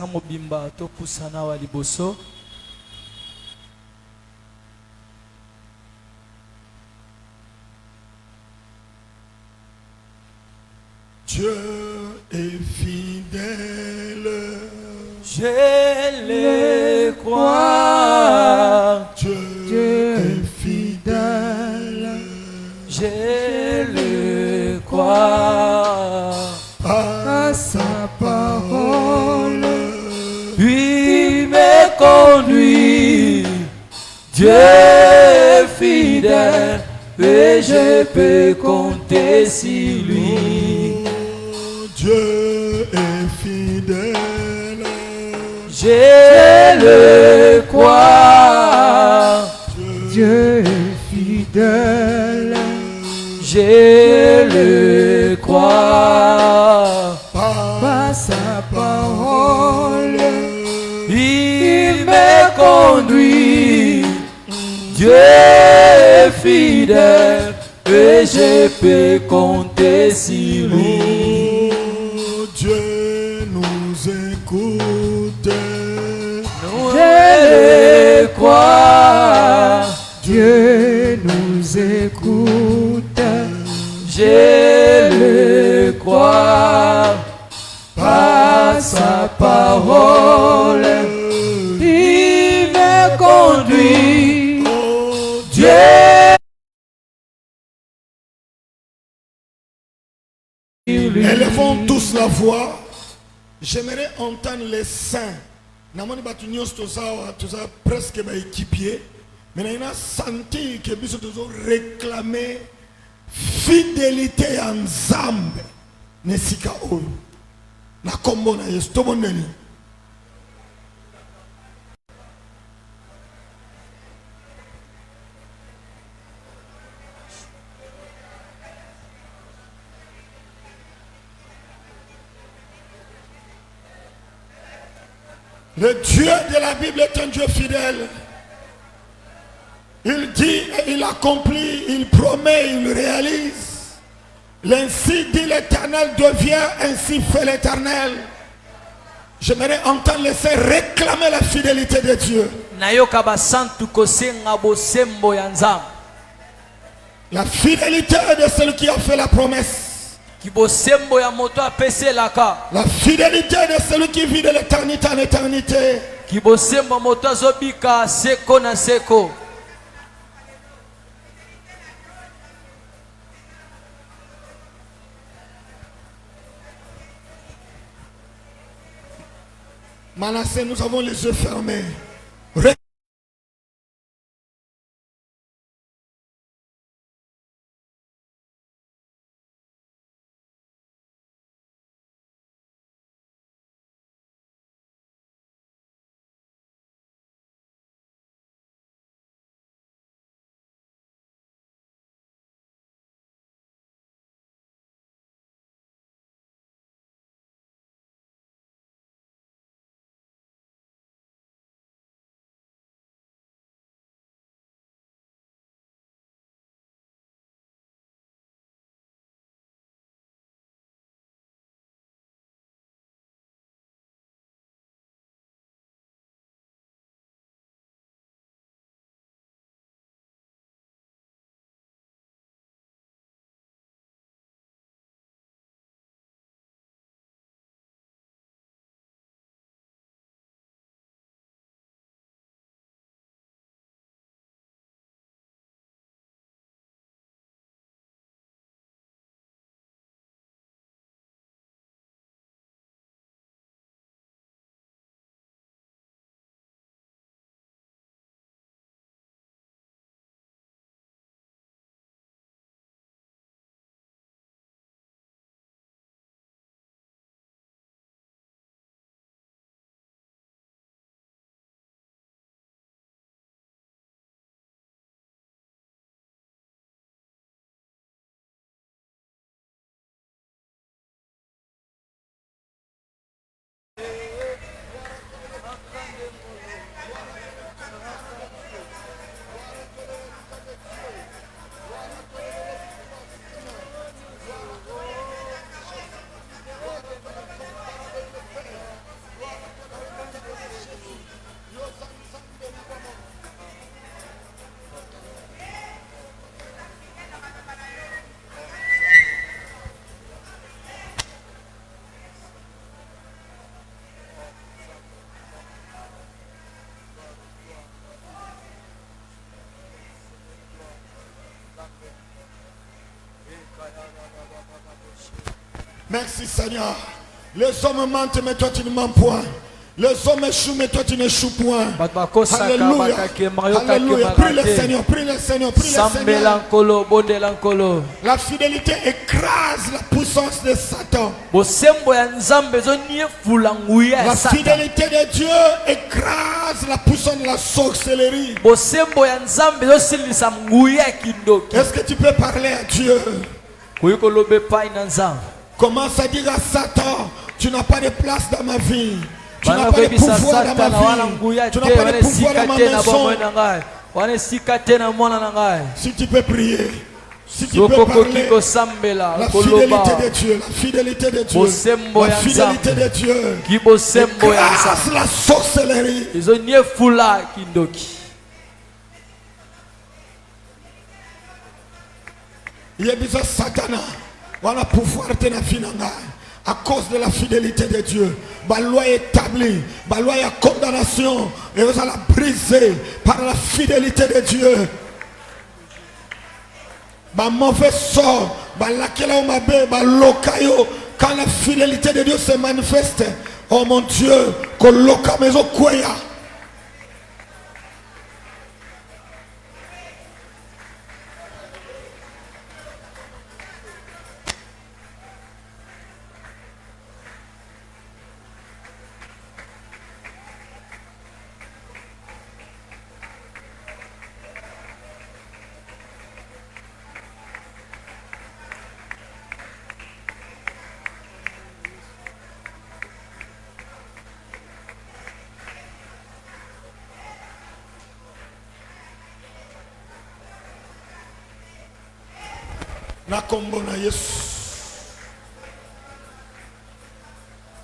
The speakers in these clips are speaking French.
mobimba to pusana wa liboso. Dieu est fidèle. Je le crois. Dieu est fidèle. Je le crois. À sa parole, Il me conduit. Dieu est fidèle et je peux compter sur lui. Dieu est fidèle. Je le crois. Dieu est fidèle. Je le crois. Par sa parole, Il me conduit. Dieu est fidèle et je peux compter sur lui. Oh, Dieu nous écoute. Je le crois. Dieu nous écoute. Je le crois. Par sa parole, il me conduit. Oh, Dieu. Élevons tous la voix. J'aimerais entendre les saints. Namoni batunios toza presque ba équipier. Mais on a senti que biso tozo réclamer fidélité en Nzambe. Nesika oyo. Na kombo na Yesu to moneli. Le Dieu de la Bible est un Dieu fidèle. Il dit et il accomplit, il promet, il réalise. L'ainsi dit l'Éternel devient, ainsi fait l'Éternel. J'aimerais entendre les saints réclamer la fidélité de Dieu. Nayoka basantu kosenga bosembo ya Nzambe. La fidélité de celui qui a fait la promesse. Kibosembo ya moto apeselaka. La fidélité de celui qui vit de l'éternité en éternité. Kibosembo moto azobika seko na seko. Manassé, nous avons les yeux fermés. Merci Seigneur. Les hommes mentent, mais toi tu ne mens point. Les hommes échouent, mais toi tu n'échoues point. Alléluia. Alléluia. Prie le Seigneur, prie le Seigneur, prie le Seigneur. La fidélité écrase la puissance de Satan. La fidélité de Dieu écrase la puissance de la sorcellerie. Est-ce que tu peux parler à Dieu? Commence à dire à Satan, tu n'as pas de place dans ma vie. Tu n'as pas de pouvoir dans ma vie. Tu n'as pas de pouvoir dans ma maison. Si tu peux prier, si tu peux parler, la fidélité de Dieu, la fidélité de Dieu, la fidélité de Dieu, écrase la sorcellerie. Il y a besoin de Satan. Voilà pouvoir de la finance. À cause de la fidélité de Dieu, la loi est établie, la loi est condamnation, et vous allez briser par la fidélité de Dieu. Le mauvais sort, quand la fidélité de Dieu se manifeste, oh mon Dieu,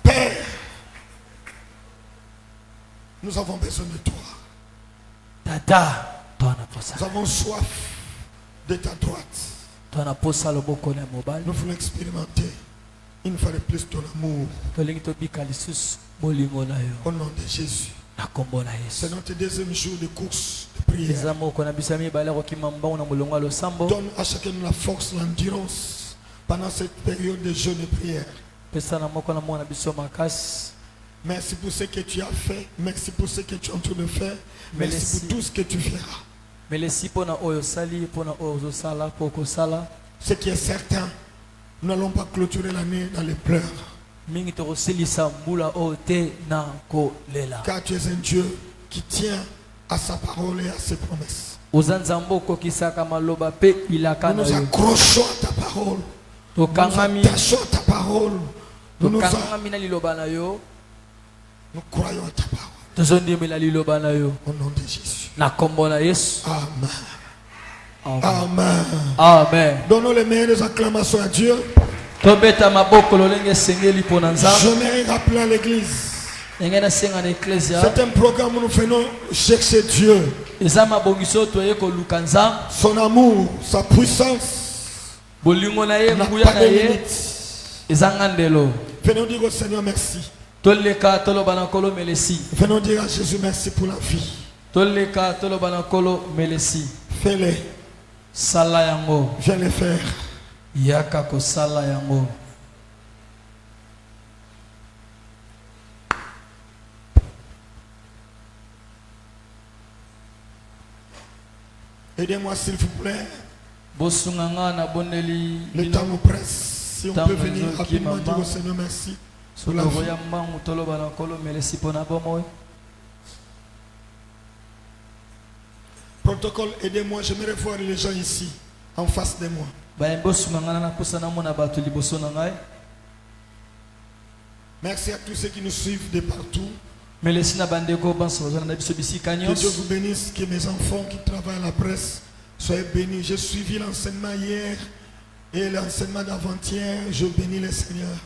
Père, nous avons besoin de toi. Nous avons soif de ta droite. Nous voulons expérimenter une fois de plus ton amour. Au nom de Jésus. C'est notre deuxième jour de course de prière. Donne à chacun la force, l'endurance pendant cette période de jeûne et prière. Merci pour ce que tu as fait. Merci pour ce que tu es en train de faire. Merci pour tout ce que tu feras. Ce qui est certain, nous n'allons pas clôturer l'année dans les pleurs. Car tu es un Dieu qui tient à sa parole et à ses promesses. Nous nous accrochons à ta parole. Nous nous attachons à ta parole. Nous croyons à ta parole. Au nom de Jésus. Amen. Amen. Amen. Donnons les meilleures acclamations à Dieu. J'aimerais rappeler à l'église. C'est un programme où nous venons chercher Dieu. Son amour, sa puissance n'a pas de limite. Venons dire au Seigneur merci. Venons dire à Jésus merci pour la vie. Fais-le. Viens le faire. Aidez-moi s'il vous plaît. Le temps nous presse. Si on peut venir rapidement dire au Seigneur merci pour la vie. Protocole, aidez-moi. J'aimerais voir les gens ici, en face de moi. Merci à tous ceux qui nous suivent de partout. Que Dieu vous bénisse, que mes enfants qui travaillent à la presse soient bénis. J'ai suivi l'enseignement hier et l'enseignement d'avant-hier. Je bénis le Seigneur.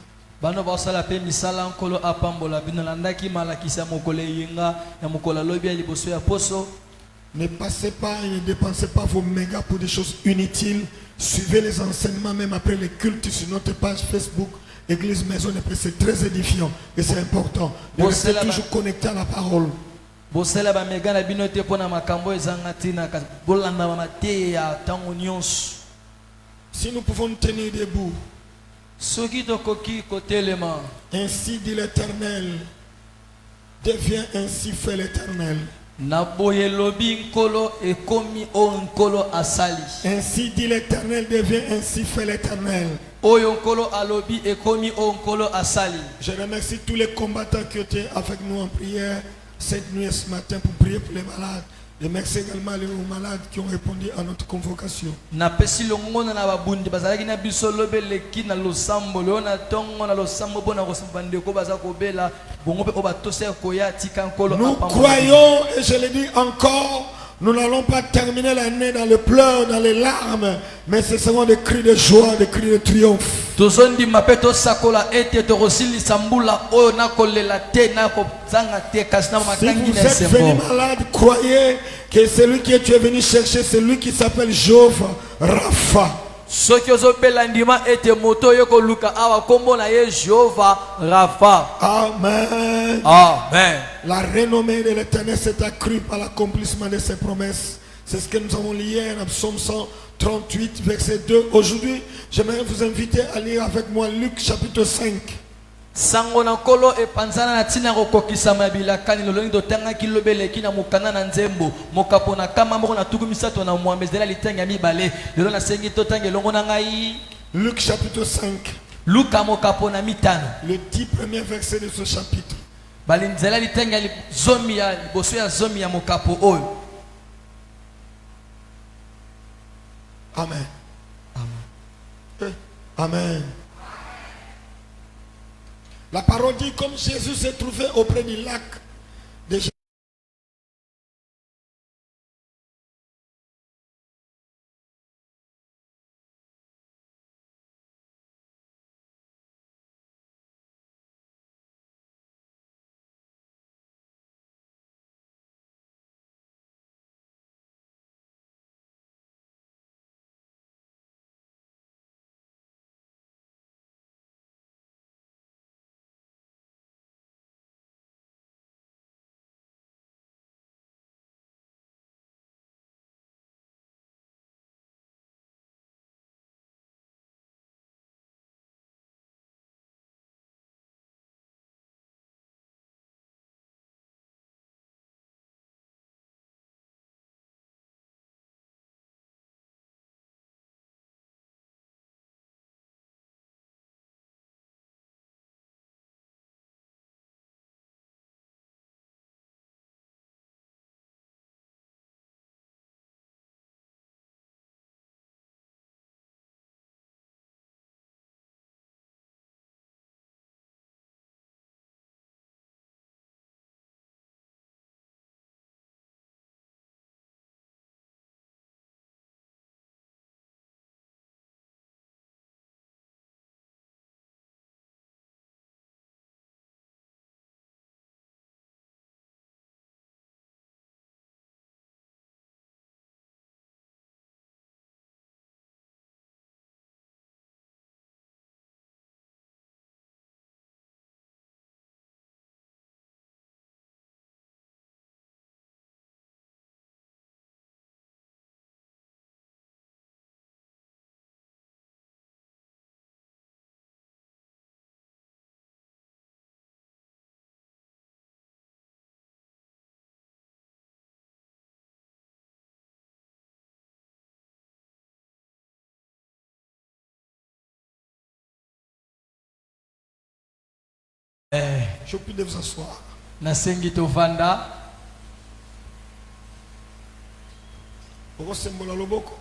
Ne passez pas et ne dépensez pas vos mégas pour des choses inutiles. Suivez les enseignements même après les cultes sur notre page Facebook. Église Maison de Paix, c'est très édifiant et c'est important de rester toujours connecté à la parole. Si nous pouvons tenir debout, soki tokoki kotelema Ainsi dit l'Éternel, deviens ainsi fait l'Éternel. na boye lobi nkolo ekomi o nkolo asali. Ainsi dit l'Éternel, deviens ainsi fait l'Éternel. Oyo nkolo alobi ekomi o nkolo asali. Je remercie tous les combattants qui étaient avec nous en prière cette nuit et ce matin pour prier pour les malades. Je remercie également les malades qui ont répondu à notre convocation. Na pesi longona na babundi bazalaki na biso lobeleki na losambo leo na tongo na losambo bona kosamba ndeko baza kobela bongo pe obatose koya tika nkolo. Nous croyons, et je le dis encore, nous n'allons pas terminer l'année dans le pleurs, dans les larmes, mais ce seront des cris de joie, des cris de triomphe. Tozondi mapeto sakola ete torosili sambula oyo na kolela te na kozanga te kasi na Si makangi vous na êtes venu sembo. malade, croyez que celui que tu es venu chercher, c'est lui qui s'appelle Jove Rapha. Soki ozobela ndima ete moto yo koluka awa kombo na ye Jehova Rafa. Amen. Amen. La renommée de l'Éternel s'est accrue par l'accomplissement de ses promesses. C'est ce que nous avons lu hier en Psaume 138, verset 2. Aujourd'hui, j'aimerais vous inviter à lire avec moi Luc chapitre 5. Sango na kolo epanzana na tina kokokisama bilakani lolongi dotanga kilobeleki na mukana na nzembo mokapo na kama moko na tuku misato na mwambezela litanga mibale lelo na sengi totange longo na ngai. Luc chapitre 5, Luka mokapo na mitano le 10 premiers versets de ce chapitre. balinzela litanga zomi ya liboso ya zomi ya mokapo oyo. Amen. Amen. La parole dit, comme Jésus s'est trouvé auprès du lac de Je vous prie de vous asseoir. Na sengi tovanda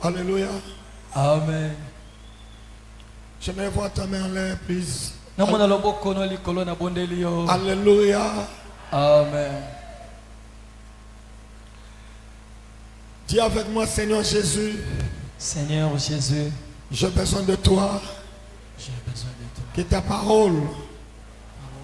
Alléluia. amen. J'aimerais voir ta main en l'air, please. Na mona loboko no likolo na bondeli yo. Alléluia. Amen. Dis avec moi, Seigneur Jésus, Seigneur Jésus, j'ai besoin de toi. j'ai besoin de toi. Que ta parole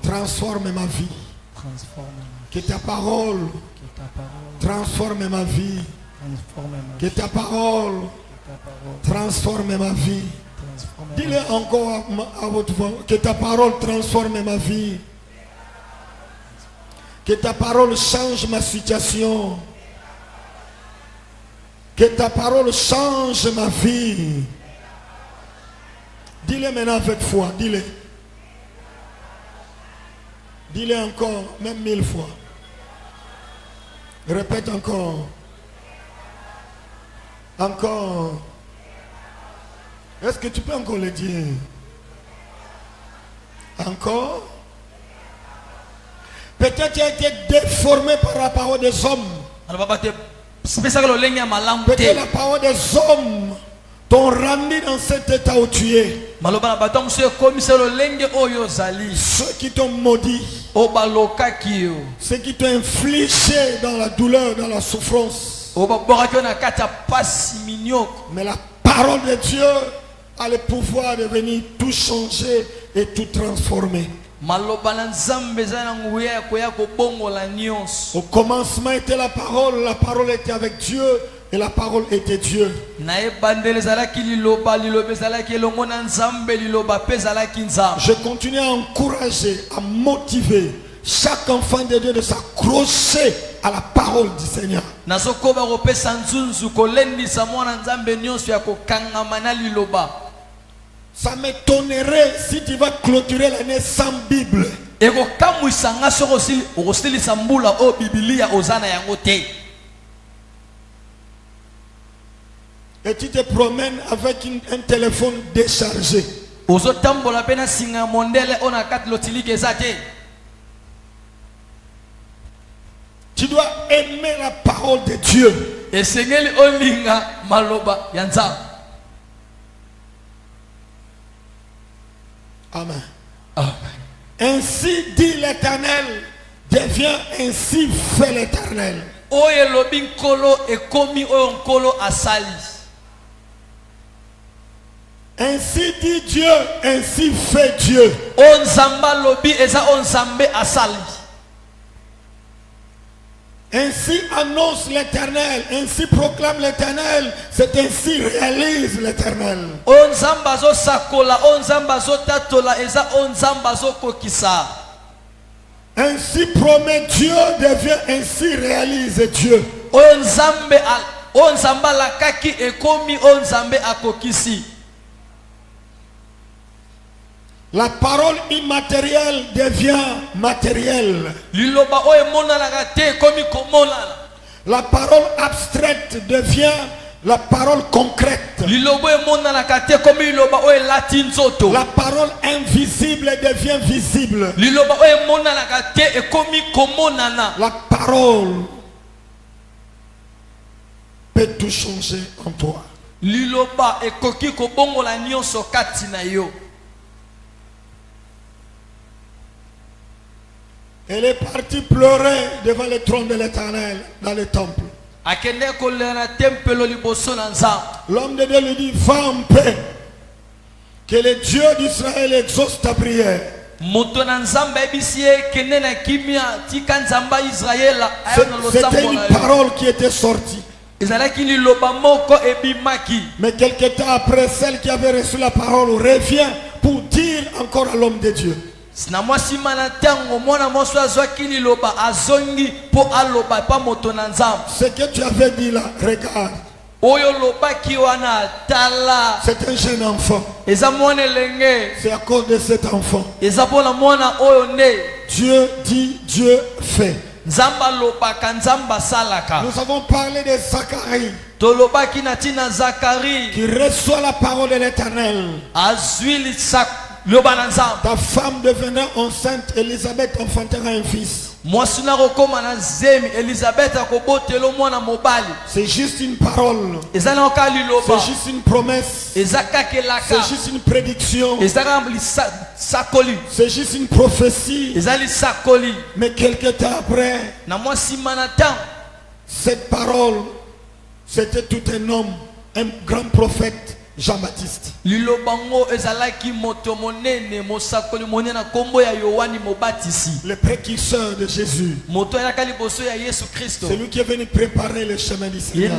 transforme ma vie. Transforme Que ta parole ta parole, transforme ma vie. transforme ma Que ta parole ta parole, transforme ma vie. transforme Dis-le encore à votre voix. Que ta parole transforme ma vie. Que ta parole change ma situation. Que ta parole change ma vie. Dis Dis-le maintenant avec foi. Dis-le. Dis-le encore, même 1000 fois. Répète encore. Encore. Est-ce que tu peux encore le dire? Encore. Peut-être tu as été déformé par la parole des hommes. Peut-être la parole des hommes t'ont rendu dans cet état où tu es. Ceux qui t'ont maudit, ceux qui t'ont infligé dans la douleur, dans la souffrance. Mais la parole de Dieu a le pouvoir de venir tout changer et tout transformer. Au commencement était la parole était avec Dieu et la parole était Dieu. Je continue à encourager, à motiver chaque enfant de Dieu de s'accrocher à la parole du Seigneur. Ça m'étonnerait si tu vas clôturer l'année sans Bible. Et tu te promènes avec un téléphone déchargé. Tu dois aimer la parole de Dieu. Amen. Amen. Ainsi dit l'Éternel, devient ainsi fait l'Éternel. Ainsi dit Dieu, ainsi fait Dieu. Ainsi annonce l'Éternel, ainsi proclame l'Éternel, c'est ainsi réalise l'Éternel. Ainsi promet Dieu, devient ainsi réalise Dieu. La parole immatérielle devient matérielle. La parole abstraite devient la parole concrète. La parole invisible devient visible. La parole peut tout changer en toi. Elle est partie pleurer devant le trône de l'Éternel dans le temple. L'homme de Dieu lui dit, va en paix, que le Dieu d'Israël exauce ta prière. C'était une parole qui était sortie. Mais quelque temps après, celle qui avait reçu la parole revient pour dire encore à l'homme de Dieu. Ce que tu avais dit là, regarde. C'est un jeune enfant. C'est à cause de cet enfant. Dieu dit, Dieu fait. Nous avons parlé de Zacharie qui reçoit la parole de l'Éternel. Ta femme devenant enceinte, Élisabeth enfantera un fils. C'est juste une parole. C'est juste une promesse. C'est juste une prédiction. C'est juste une prophétie. Mais quelque temps après, cette parole, c'était tout un homme, un grand prophète. Jean-Baptiste. Le précurseur de Jésus. C'est lui qui est venu préparer le chemin du Seigneur.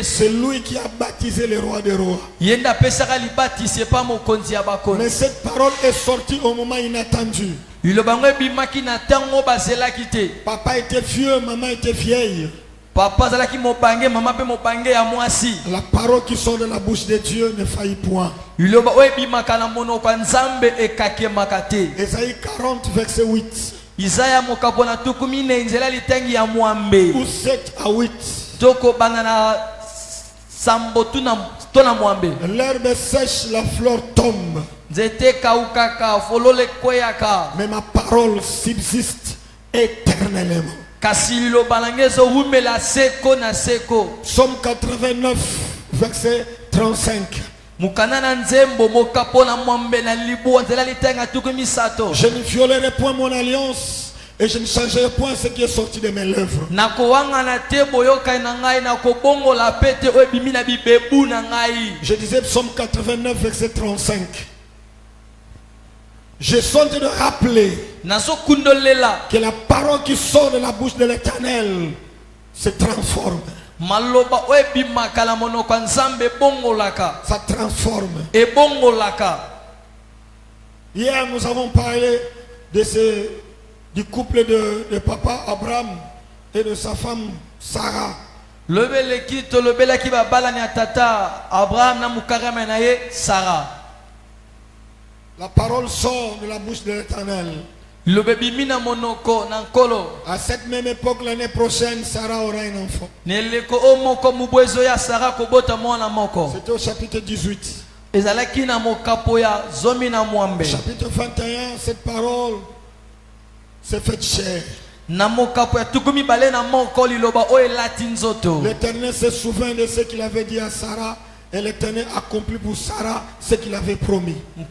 C'est lui qui a baptisé le roi des rois. Mais cette parole est sortie au moment inattendu. Papa était vieux, maman était vieille. Papa zalaki mopange, maman pe mopange ya mwasi. La parole qui sort de la bouche de Dieu ne faillit point. Iloba oyebimaka na monoko ya Nzambe ekakemaka te. Ésaïe 40, verset 8. Isaya mokapo na tukumi ne nzela litengi ya mwambe. Ou 7 à 8. Toko bana sambo tona mwambe. L'herbe sèche, la fleur tombe. Nzete kaukaka folole kweyaka. Mais ma parole subsiste éternellement. Kasi liloba na ngezo rumela seko na seko. Psaume 89, verset 35. Mukanana nzembo mokapo na mwambe na libu nzela litenga tukumi sato. Je ne violerai point mon alliance et je ne changerai point ce qui est sorti de mes lèvres. Je disais psaume 89 verset 35. Je suis en train de rappeler que la parole qui sort de la bouche de l'Éternel se transforme. Ça transforme. Hier nous avons parlé du couple de papa Abraham et de sa femme Sarah. La parole sort de la bouche de l'Éternel. À cette même époque, l'année prochaine, Sarah aura un enfant. C'était au chapitre 18. Chapitre 21, cette parole s'est faite chair. L'Éternel se souvint de ce qu'il avait dit à Sarah. Et l'Éternel accomplit pour Sarah ce qu'il avait promis. De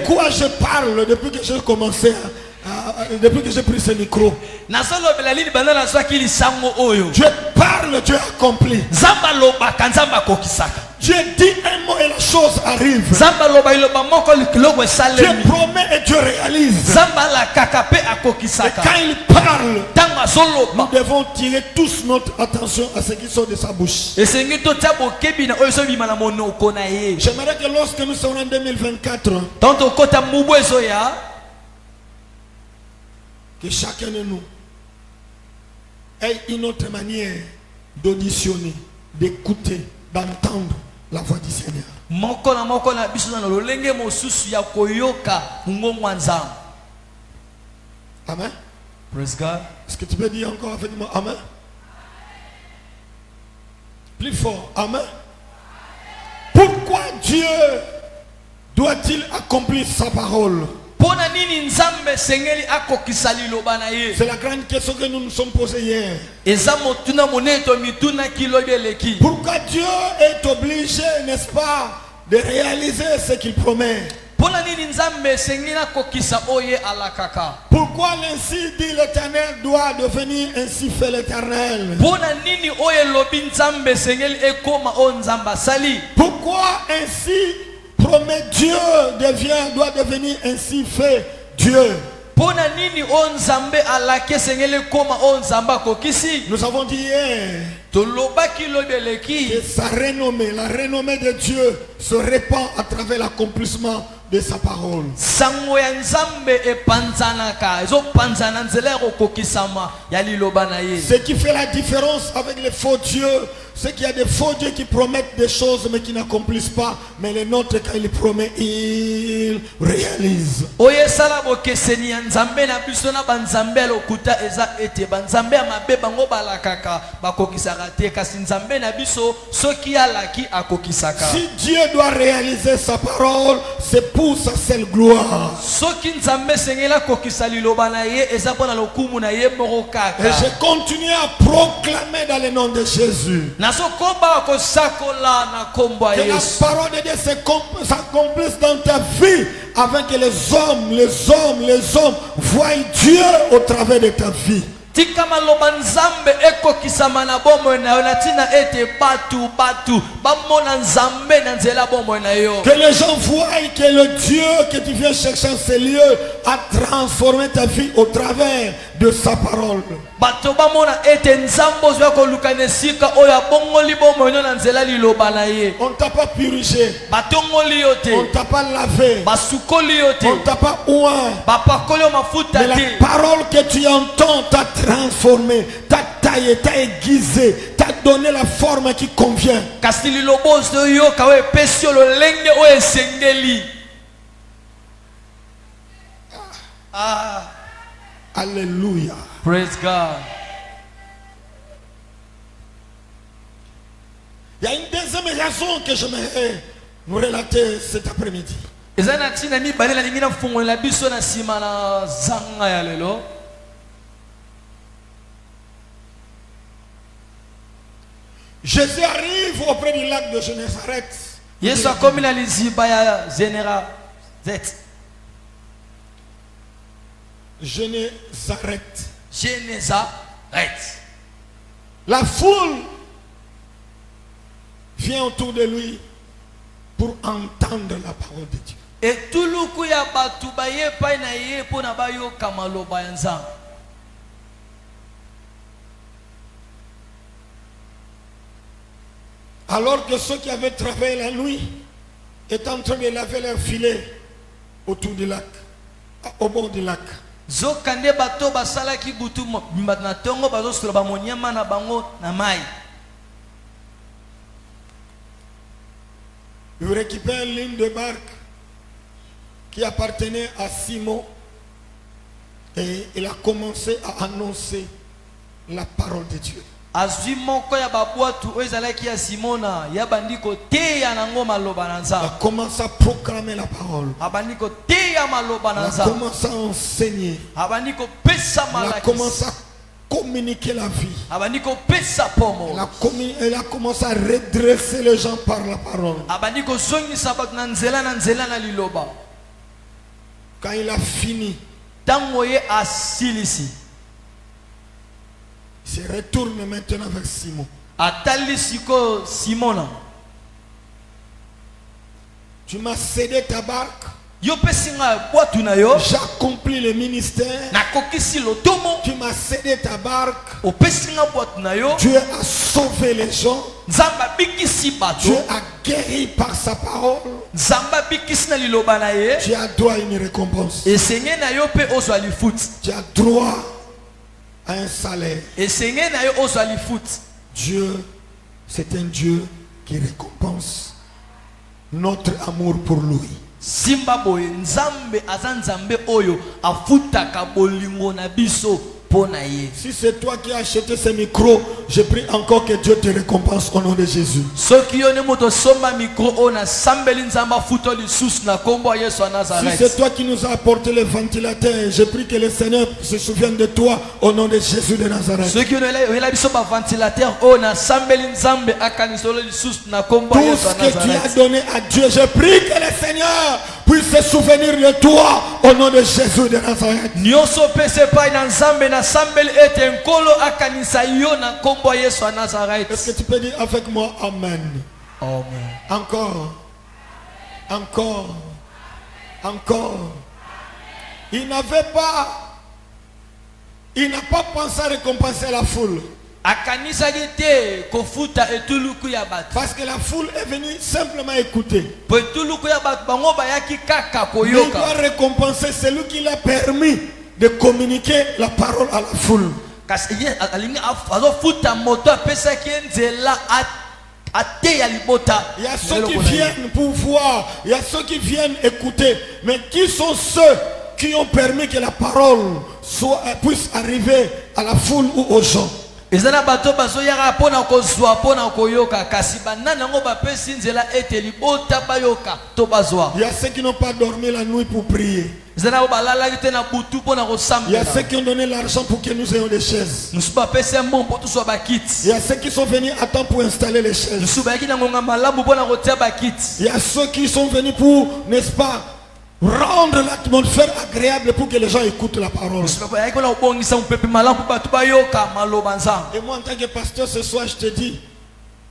quoi je parle depuis que j'ai commencé depuis que j'ai pris ce micro? Dieu parle, Dieu accomplit. Dieu dit un mot et la chose arrive. Dieu promet et Dieu réalise. Et quand il parle, nous devons tirer tous notre attention à ce qui sort de sa bouche. J'aimerais que lorsque nous serons en 2024, que chacun de nous ait une autre manière d'auditionner, d'écouter, d'entendre la voix du Seigneur. Amen. Praise God. Est-ce que tu peux dire encore avec moi Amen? Plus fort. Amen. Pourquoi Dieu doit-il accomplir sa parole? C'est la grande question que nous nous sommes posée hier. Pourquoi Dieu est obligé, n'est-ce pas, de réaliser ce qu'il promet? Pourquoi l'ainsi dit l'Éternel doit devenir ainsi fait l'Éternel? Pourquoi ainsi promet Dieu doit devenir ainsi fait Dieu? Nous avons dit hier que sa renommée, la renommée de Dieu se répand à travers l'accomplissement de sa parole. Ce qui fait la différence avec les faux dieux, c'est qu'il y a des faux dieux qui promettent des choses mais qui n'accomplissent pas. Mais les nôtres, quand ils promettent, ils réalisent. Si Dieu doit réaliser sa parole, c'est pour sa seule gloire. Et je continue à proclamer dans le nom de Jésus que la parole de Dieu s'accomplisse dans ta vie, afin que les hommes voient Dieu au travers de ta vie. Que les gens voient que le Dieu que tu viens chercher en ces lieux a transformé ta vie au travers de sa parole. bato bamona ete nzambe ozwa koluka na esika oyo abongoli bomoi na nzela liloba na ye. On ne t'a pas purgé. batongoli yo On te, ne t'a pas lavé. basukoli yo te, On ne t'a pas ouin. bapakoli yo mafuta Mais la te. parole que tu entends t'a transformé, t'a taillé, t'a aiguisé, t'a donné la forme qui convient. kasi liloba ozoyoka oyo epesi yo lolenge oyo esengeli. Ah, Alléluia. praise God. Il y a une deuxième raison que j'aimerais nous relater cet après-midi. eza na ntina mibale nalingi nafungolela biso na nsima na zanga ya lelo. Jésus arrive auprès du lac de Génézareth. yesu akomi na liziba ya Génézareth. Génézareth. Génézareth. La foule vient autour de lui pour entendre la parole de Dieu. etuluku ya bato baye epai na ye mpo na bayoka maloba ya nzambe. Alors que ceux qui avaient travaillé la nuit étaient en train de laver leurs filets autour du lac, au bord du lac. zoka nde bato basalaki butu bimbata na ntongo bazosola bamonyama na bango na mai. Il récupère l'une des barques qui appartenait à Simon et il a commencé à annoncer la parole de Dieu. azwi moko ya babwatu oyo ezalaki ya simona ya bandi koteya nango maloba na Il a nzambe. commencé à proclamer la parole. abandi koteya maloba Il na a nzambe. commencé à enseigner. abandi kopesa Il a commencé malakisi. à communiquer la vie. abandi kopesa pomo. Il a commencé à redresser les gens par la parole. abandi kozongisa bato na nzela na liloba. Quand il a fini, ntango ye asilisi, il se retourne maintenant vers Simon. atali siko simona, Tu m'as cédé ta barque. yo pesi nga bwatu na yo, J'ai accompli le ministère. nakokisi lotomo. Tu m'as cédé ta barque. opesi nga bwatu na yo, Dieu a sauvé les gens. nzambe abikisi Dieu bato, a guéri par sa parole. nzambe abikisi na liloba na ye. Tu as droit à une récompense. esenge na yo mpe ozwa lifuti. Tu as droit à un salaire. esenge na yo ozwa lifuti. Dieu, c'est un Dieu qui récompense notre amour pour lui. simba boye nzambe aza nzambe oyo afutaka bolingo na biso mpo na ye. Si c'est toi qui as acheté ce micro, je prie encore que Dieu te récompense au nom de Jésus. soki yo ne moto somba mikro oyo nasambeli nzambe afuta lisusu na nkombo ya yesu ya Si nazareth. c'est toi qui nous as apporté le ventilateur, je prie que le Seigneur se souvienne de toi au nom de Jésus de Nazareth. soki oyela biso baventilateur oyo nasambeli nzambe akanisolo lisusu na nkombo ya Tout yesu ce ya que tu as nazareth. donné à Dieu, je prie que le Seigneur puisse se souvenir de toi au nom de Jésus de Nazareth. nyonso opesa epai na nzambe nasambeli ete nkolo akanisa yo na nkombo ya yesu ya Est-ce nazareth. que tu peux dire avec moi Amen? Amen. Encore. Encore. Encore. Il n'a pas pensé à récompenser la foule. akanisaki te kofuta etuluku ya bato, Parce que la foule est venue simplement écouter. po etuluku ya bato bango bayaki kaka Mais il doit koyoka. récompenser celui qui l'a permis de communiquer la parole à la foule. kasi ye alingi azofuta moto apesaki ye nzela ateya libota. Il y a ceux qui viennent pour voir, il y a ceux qui viennent écouter. Mais qui sont ceux qui ont permis que la parole puisse arriver à la foule ou aux gens? eza na bato bazoyaka mpona kozwa mpona koyoka, kasi banani yango bapesi nzela ete libota bayoka to bazwa. Il y a ceux qui n'ont pas dormi la nuit pour prier. eza na balalaki te na butu mpona Il y a kosambela. ceux qui ont donné l'argent pour que nous ayons des chaises. mosusu bapesi ya mbongo mpo tozwa Il bakiti. y a ceux qui sont venus à temps pour installer les chaises. mosusu bayaki na ngonga malamu mpona kotia bakiti. Il y a ceux qui sont venus pour, n'est-ce pas, rendre l'atmosphère agréable pour que les gens écoutent la parole. mosusu bayaki mpona kobongisa mopepe malamu mpo bato bayoka maloba nzambe. Et moi, en tant que pasteur, ce soir, je te dis,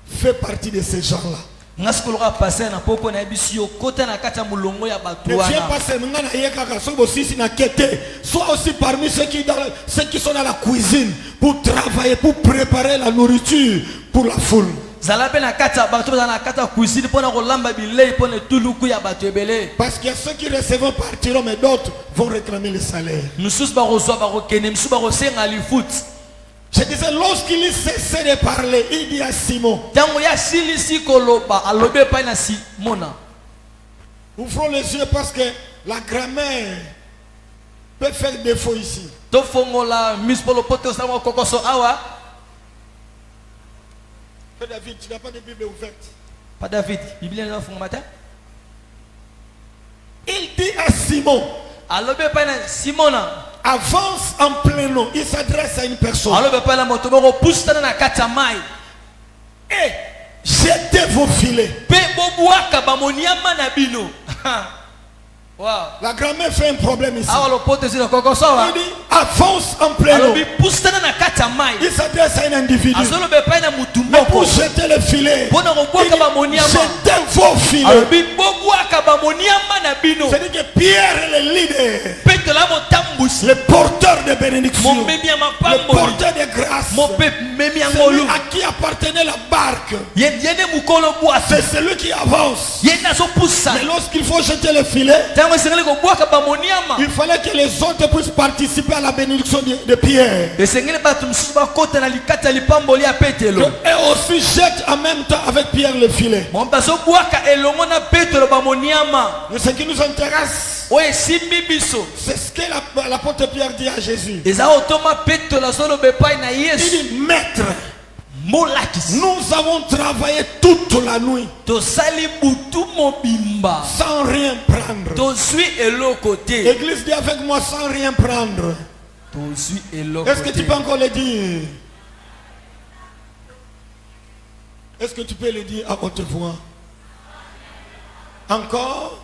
fais partie de ces gens-là. ngasikoloka passer na poko na bisio kota na kata mulongo ya Ne viens batuana pas seulement à Yekaka, sois aussi parmi ceux qui sont dans la cuisine pour travailler, pour préparer la nourriture pour la foule. zala pe na kata bato na kata cuisine pona ko lamba bilei pona tuluku ya bato ebele Parce qu'il y a ceux qui recevront partiront, mais d'autres vont réclamer le salaire. mususu bakozwa bakokende mususu bakosenga lifoot Je disais, lorsqu'il cessait de parler, il dit à Simon, ntango ya silisi koloba alobi epai na simona ouvrons les yeux parce que la grammaire peut faire défaut ici. tofongola miso polo pote osala kokoso awa Frère David, tu n'as pas de Bible ouverte. pa David biblia na fonga mata Il dit à Simon, alobi epai na simona avance en plein nom. Il s'adresse à une personne. alobi epai na moto moko pusutana na kati ya mai Et jetez vos filets. mpe bobwaka bamoniama na bino wow. La grammaire fait un problème ici. awa lopoto ezi na kokoso awa Il dit, avance en plein nom. alobi pusutana na kati ya mai Il s'adresse à un individu. azoloba epai na mutu Mais moko pour jeter le filet, mpona kobwaka il dit, bamoniama jetez vos filets. alobi bobwaka bamoniama na bino C'est-à-dire que Pierre est le leader, petelo ya motambusi le porteur de bénédiction, momemi ya le mapamboli porteur de grâce, mopememi ya celui ngolu à qui appartenait la barque. yene mokolo bwasi C'est celui qui avance. ye nde azopusa Mais lorsqu'il faut jeter le filet, ntango esengeli kobwaka bamoniama il fallait que les autres puissent participer à la bénédiction de Pierre. esengeli bato mosusu bakota na likati ya lipamboli ya petelo Et aussi jette en même temps avec Pierre le filet. mo bazobwaka elongo na petelo bamoniama Mais ce qui nous intéresse, oyo esimbi biso c'est ce que l'apôtre Pierre dit à Jésus. eza otoma petelo azoloba epai na Il yesu dit, Maître, molakisi nous avons travaillé toute la nuit tosali butu mobimba sans rien prendre. tozwi eloko te L'église dit avec moi sans rien prendre. tozwi eloko Est-ce que tu te peux encore le dire? Est-ce que tu peux le dire à haute voix? Encore?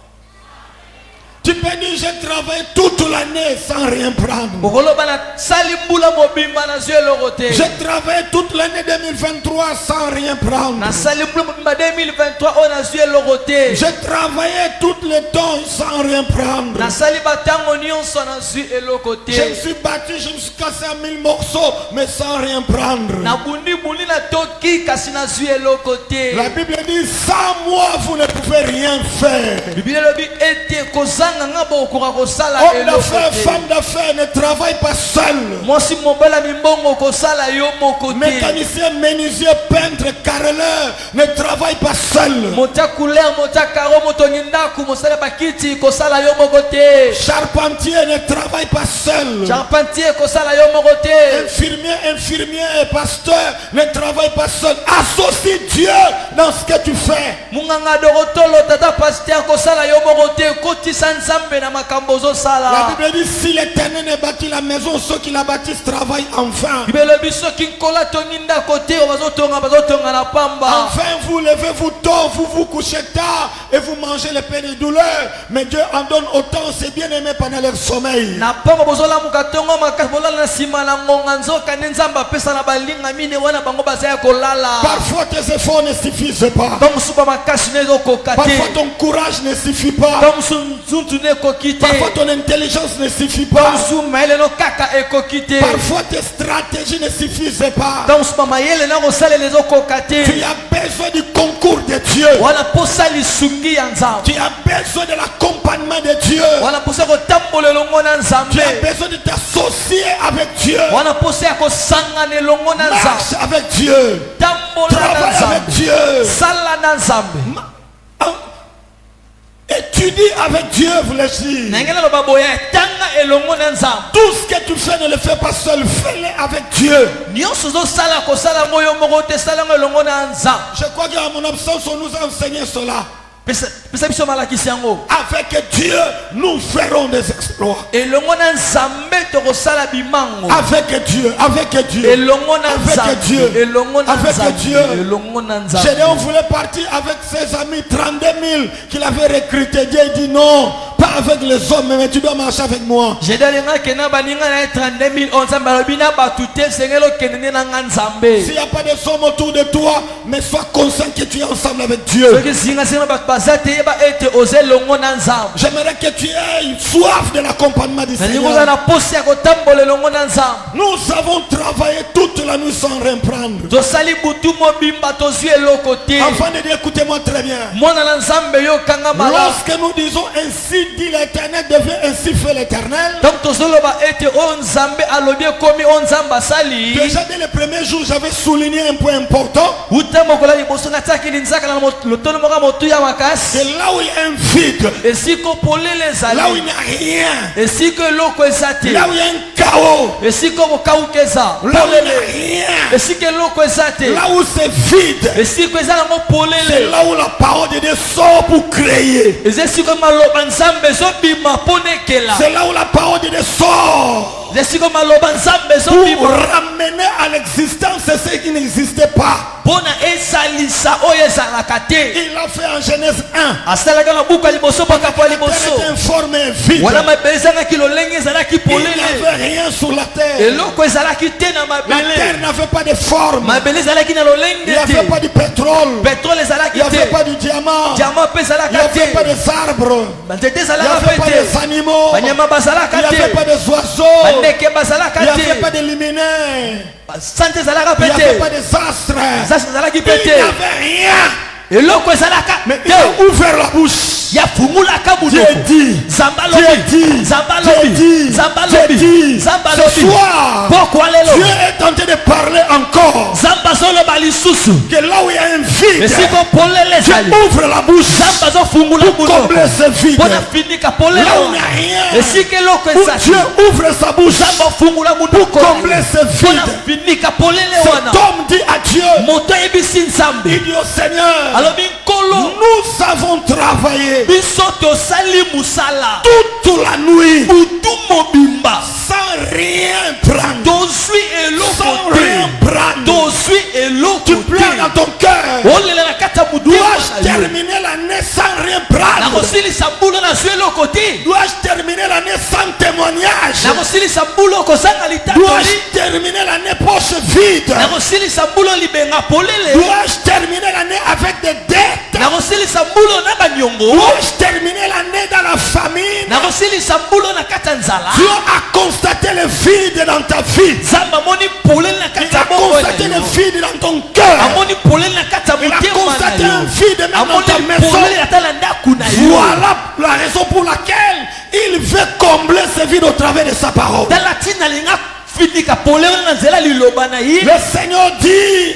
Tu peux dire j'ai travaillé toute l'année sans rien prendre. okoloba nasali mbula mobimba nazwi eloko te J'ai travaillé toute l'année 2023 sans rien prendre. nasali mbula mobimba 2023 oyo nazwi eloko te J'ai travaillé tout le temps sans rien prendre. nasali batango nyonso nazwi eloko Je me te suis battu, je me suis cassé en 1000 morceaux, mais sans rien prendre. nabundi natoki kasi nazwi eloko te La Bible dit, sans moi, vous ne pouvez rien faire. biblia elobi ete kozanga nga bokoka kosala Homme eloko d'affaires, te femme d'affaires, ne travaille pas seul. mwasi mobali ya mimbongo kosala yo moko te Mécanicien, menuisier, peintre, carreleur, ne travaille pas seul. moto ya couleur moto ya karo motongi ndako mosala ya bakiti kosala yo moko te Charpentier ne travaille pas seul. charpentier kosala yo moko te Infirmier, pasteur ne travaille pas seul. Associe Dieu dans ce que tu fais. munganga dokotolo tata paster kosala yo moko te kotisa nzambe na makambo La ozosala Bible dit, si l'Éternel ne bâtit la maison, ceux qui la bâtissent travaillent enfin. biblia elobi soki nkola atongi ndako te oyo bazotonga na pamba Enfin, vous levez-vous tôt, vous vous couchez tard et vous mangez le pain de douleur. Mais Dieu en donne autant, c'est bien aimé pendant leur sommeil. na pamba bozolamuka ntongo makasi bolala na nsima na ngonga nzoka nde nzambe apesa na balinga mine wana bango baza ya kolala Parfois, tes efforts ne suffisent pas. ntango mosusu bamakasi ne ezokoka Parfois, te ton courage ne suffit pas. ntango mosusu nzuntu ne ekoki te Parfois, ton intelligence ne suffit ntango pas. mosusu mayele no kaka ekoki te Parfois, tes stratégies ne suffisent pas. ntango mosusu bamayele na kosalela ezokoka te Tu as besoin du concours de Dieu. wana posa lisungi ya nzambe Tu as besoin de l'accompagnement de Dieu. wana posa kotambola elongo na Tu nzambe as besoin de t'associer avec Dieu. wana posa ya kosangana elongo na Marche nzambe avec Dieu. tambola na Travaille avec nzambe Dieu. sala na nzambe Étudie avec Dieu, voulais-je na dire. ngai naloba boye tanga elongo na nzambe Tout ce que tu fais, ne le fais pas seul. Fais-le avec Dieu. nyonso ozosala kosala ngo yo moko te sala ngo elongo na nzambe Je crois qu'à mon absence, on nous a enseigné cela. pesa biso malakisi yango Avec Dieu, nous ferons des exploits. elongo na nzambe tokosala bimango Avec Dieu, avec Dieu. elongo na Avec nzambe Dieu. elongo na Avec nzambe Dieu. elongo na Gédéon nzambe voulait partir avec ses amis, 32 000 qu'il avait recrutés. Dieu dit non, pas avec les hommes, mais tu dois marcher avec moi. J'ai donné un kena baninga na 32 000 balobina batute sengelo kenene na nzambe. S'il n'y a pas de hommes autour de toi, mais sois conscient que tu es ensemble avec Dieu. J'aimerais que tu aies soif de l'accompagnement du Seigneur. Nous avons travaillé toute la nuit sans rien prendre. Afin de dire, écoutez-moi très bien. Lorsque nous disons ainsi dit l'Éternel, devient ainsi fait l'Éternel. Déjà dès le premier jour, j'avais souligné un point important. Que là où il y a un vide, là où il n'y a rien, là où il y a un chaos, là où il n'y a rien, là où c'est vide, c'est là où la parole de Dieu sort pour créer. C'est là où la parole de Dieu sort pour ramener à l'existence ce qui n'existait pas. Il a fait en Genèse 1. Il était informé vide. Il n'y avait rien sur la terre. La terre n'avait pas de forme. Il n'y avait pas de pétrole. Il n'y avait pas de diamant. Il n'y avait pas des arbres. Il n'y avait pas des animaux. Il n'y avait pas des oiseaux. Il n'y avait pas de luminaires. Il n'y avait pas des astres. Il n'y avait rien. Mais il a ouvert la bouche. Dieu dit, ce soir, Dieu est tenté de parler encore. Que là où il y a un vide, Dieu ouvre la bouche pour combler ce vide. Là où il n'y a rien, Dieu ouvre sa bouche pour combler ce vide. Cet homme dit à Dieu, il dit au Seigneur, nous avons travaillé toute la nuit sans rien prendre. Sans rien prendre. Tu pleures dans ton cœur. Dois-je terminer l'année sans rien prendre? Dois-je terminer l'année sans témoignage? Dois-je terminer l'année poche vide? Dois-je terminer l'année avec des dettes? Dois-je terminer l'année dans la famine? Dieu a constaté le vide dans ta vie. Il a constaté le vide dans ton cœur. Il a constaté un vide même dans ta maison. Voilà la raison pour laquelle il veut combler ce vide au travers de sa parole. Le Seigneur dit,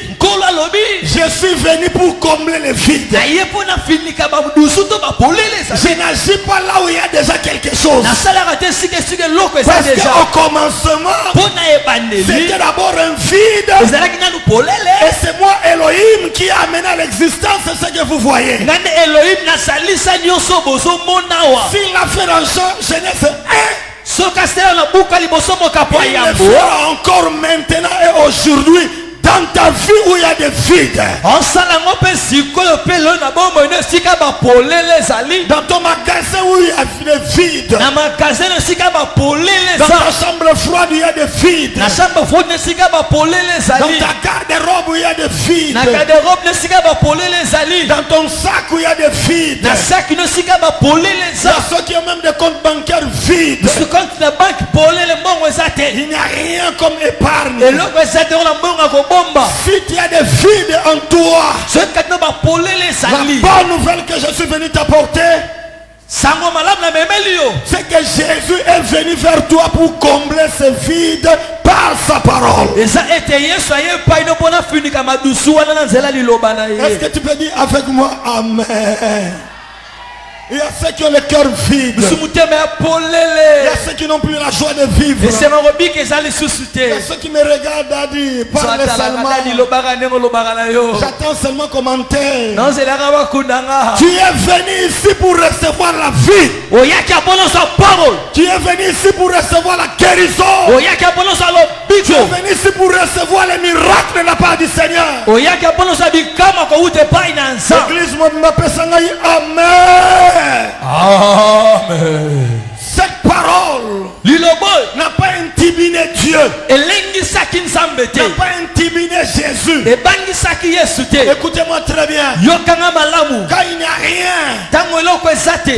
je suis venu pour combler le vide. Je n'agis pas là où il y a déjà quelque chose. Parce qu'au commencement, c'était d'abord un vide. Et c'est moi Elohim qui a amené à l'existence ce que vous voyez. S'il l'a fait dans Genèse 1, il le fera encore maintenant et aujourd'hui dans ta vie où il y a des vides. Dans ton magasin où il y a des vides. Dans ta chambre froide où il y a des vides. Dans ta garde-robe où il y a des vides. Dans ton sac où il y a des vides. Il y a ceux qui ont même des comptes bancaires vides. Il n'y a rien comme épargne. Si tu as des vides en toi, la bonne nouvelle que je suis venu t'apporter, c'est que Jésus est venu vers toi pour combler ce vide par sa parole. Est-ce que tu peux dire avec moi Amen? Il y a ceux qui ont le cœur vide. Il y a ceux qui n'ont plus la joie de vivre. Il y a ceux qui me regardent à dire, parle seulement. J'attends seulement commentaire. Tu es venu ici pour recevoir la vie. Tu es venu ici pour recevoir la guérison. Tu es venu ici pour recevoir les miracles de la part du Seigneur. L'église m'appelle Sangaï. Amen. Amen. Amen. Cette parole Lilobo. n'a pas intimidé Dieu, Elengisaki nzambe te. n'a pas intimidé Jésus. Ebangisaki Yesu te. Écoutez-moi très bien. Yokanga malamu. Quand il n'y a rien, Tango eloko eza te.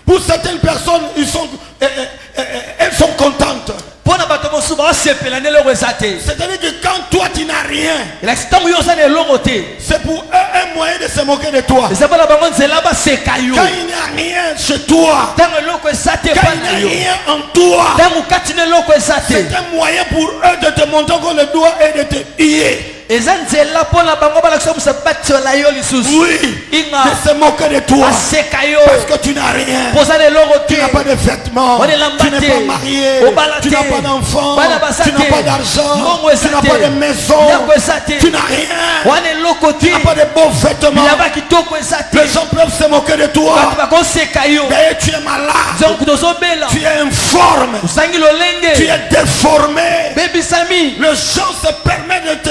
pour certaines personnes, elles sont contentes. Pona bato mosuba osepela ne eloko eza te. C'est-à-dire que quand toi tu n'as rien, Elakisi tango yo oza na eloko te. c'est pour eux un moyen de se moquer de toi. Eza mpona bango nzela baseka yo. Quand il n'y a rien chez toi, Tango eloko eza te quand epai il na n'y a yo. rien en toi, Tango kati na eloko eza te. c'est un moyen pour eux de te montrer qu'on le doigt et de te huer. Eza nzela mpona bango balakisa musa batiola yo lisusu. Oui, Inga de se moquer de toi. baseka yo. Parce que tu n'as rien. Poza na eloko te. Tu n'as pas de vêtements. On est lambate. Tu n'es pas marié. Obala Tu te. n'as pas d'enfants. Bana basa Tu n'as te. pas d'argent. Mbongo Tu eza n'as te. pas de maison. Yako eza te. Tu n'as rien. Wana eloko te. Tu n'as pas de beaux vêtements. bilamba kitoko eza te. Les gens peuvent se moquer de Bato toi. bakoseka yo. Mais tu es malade. Donc tozobela. Tu es informe. Osangi Tu lolenge. es déformé. Bebisami. Les gens se permettent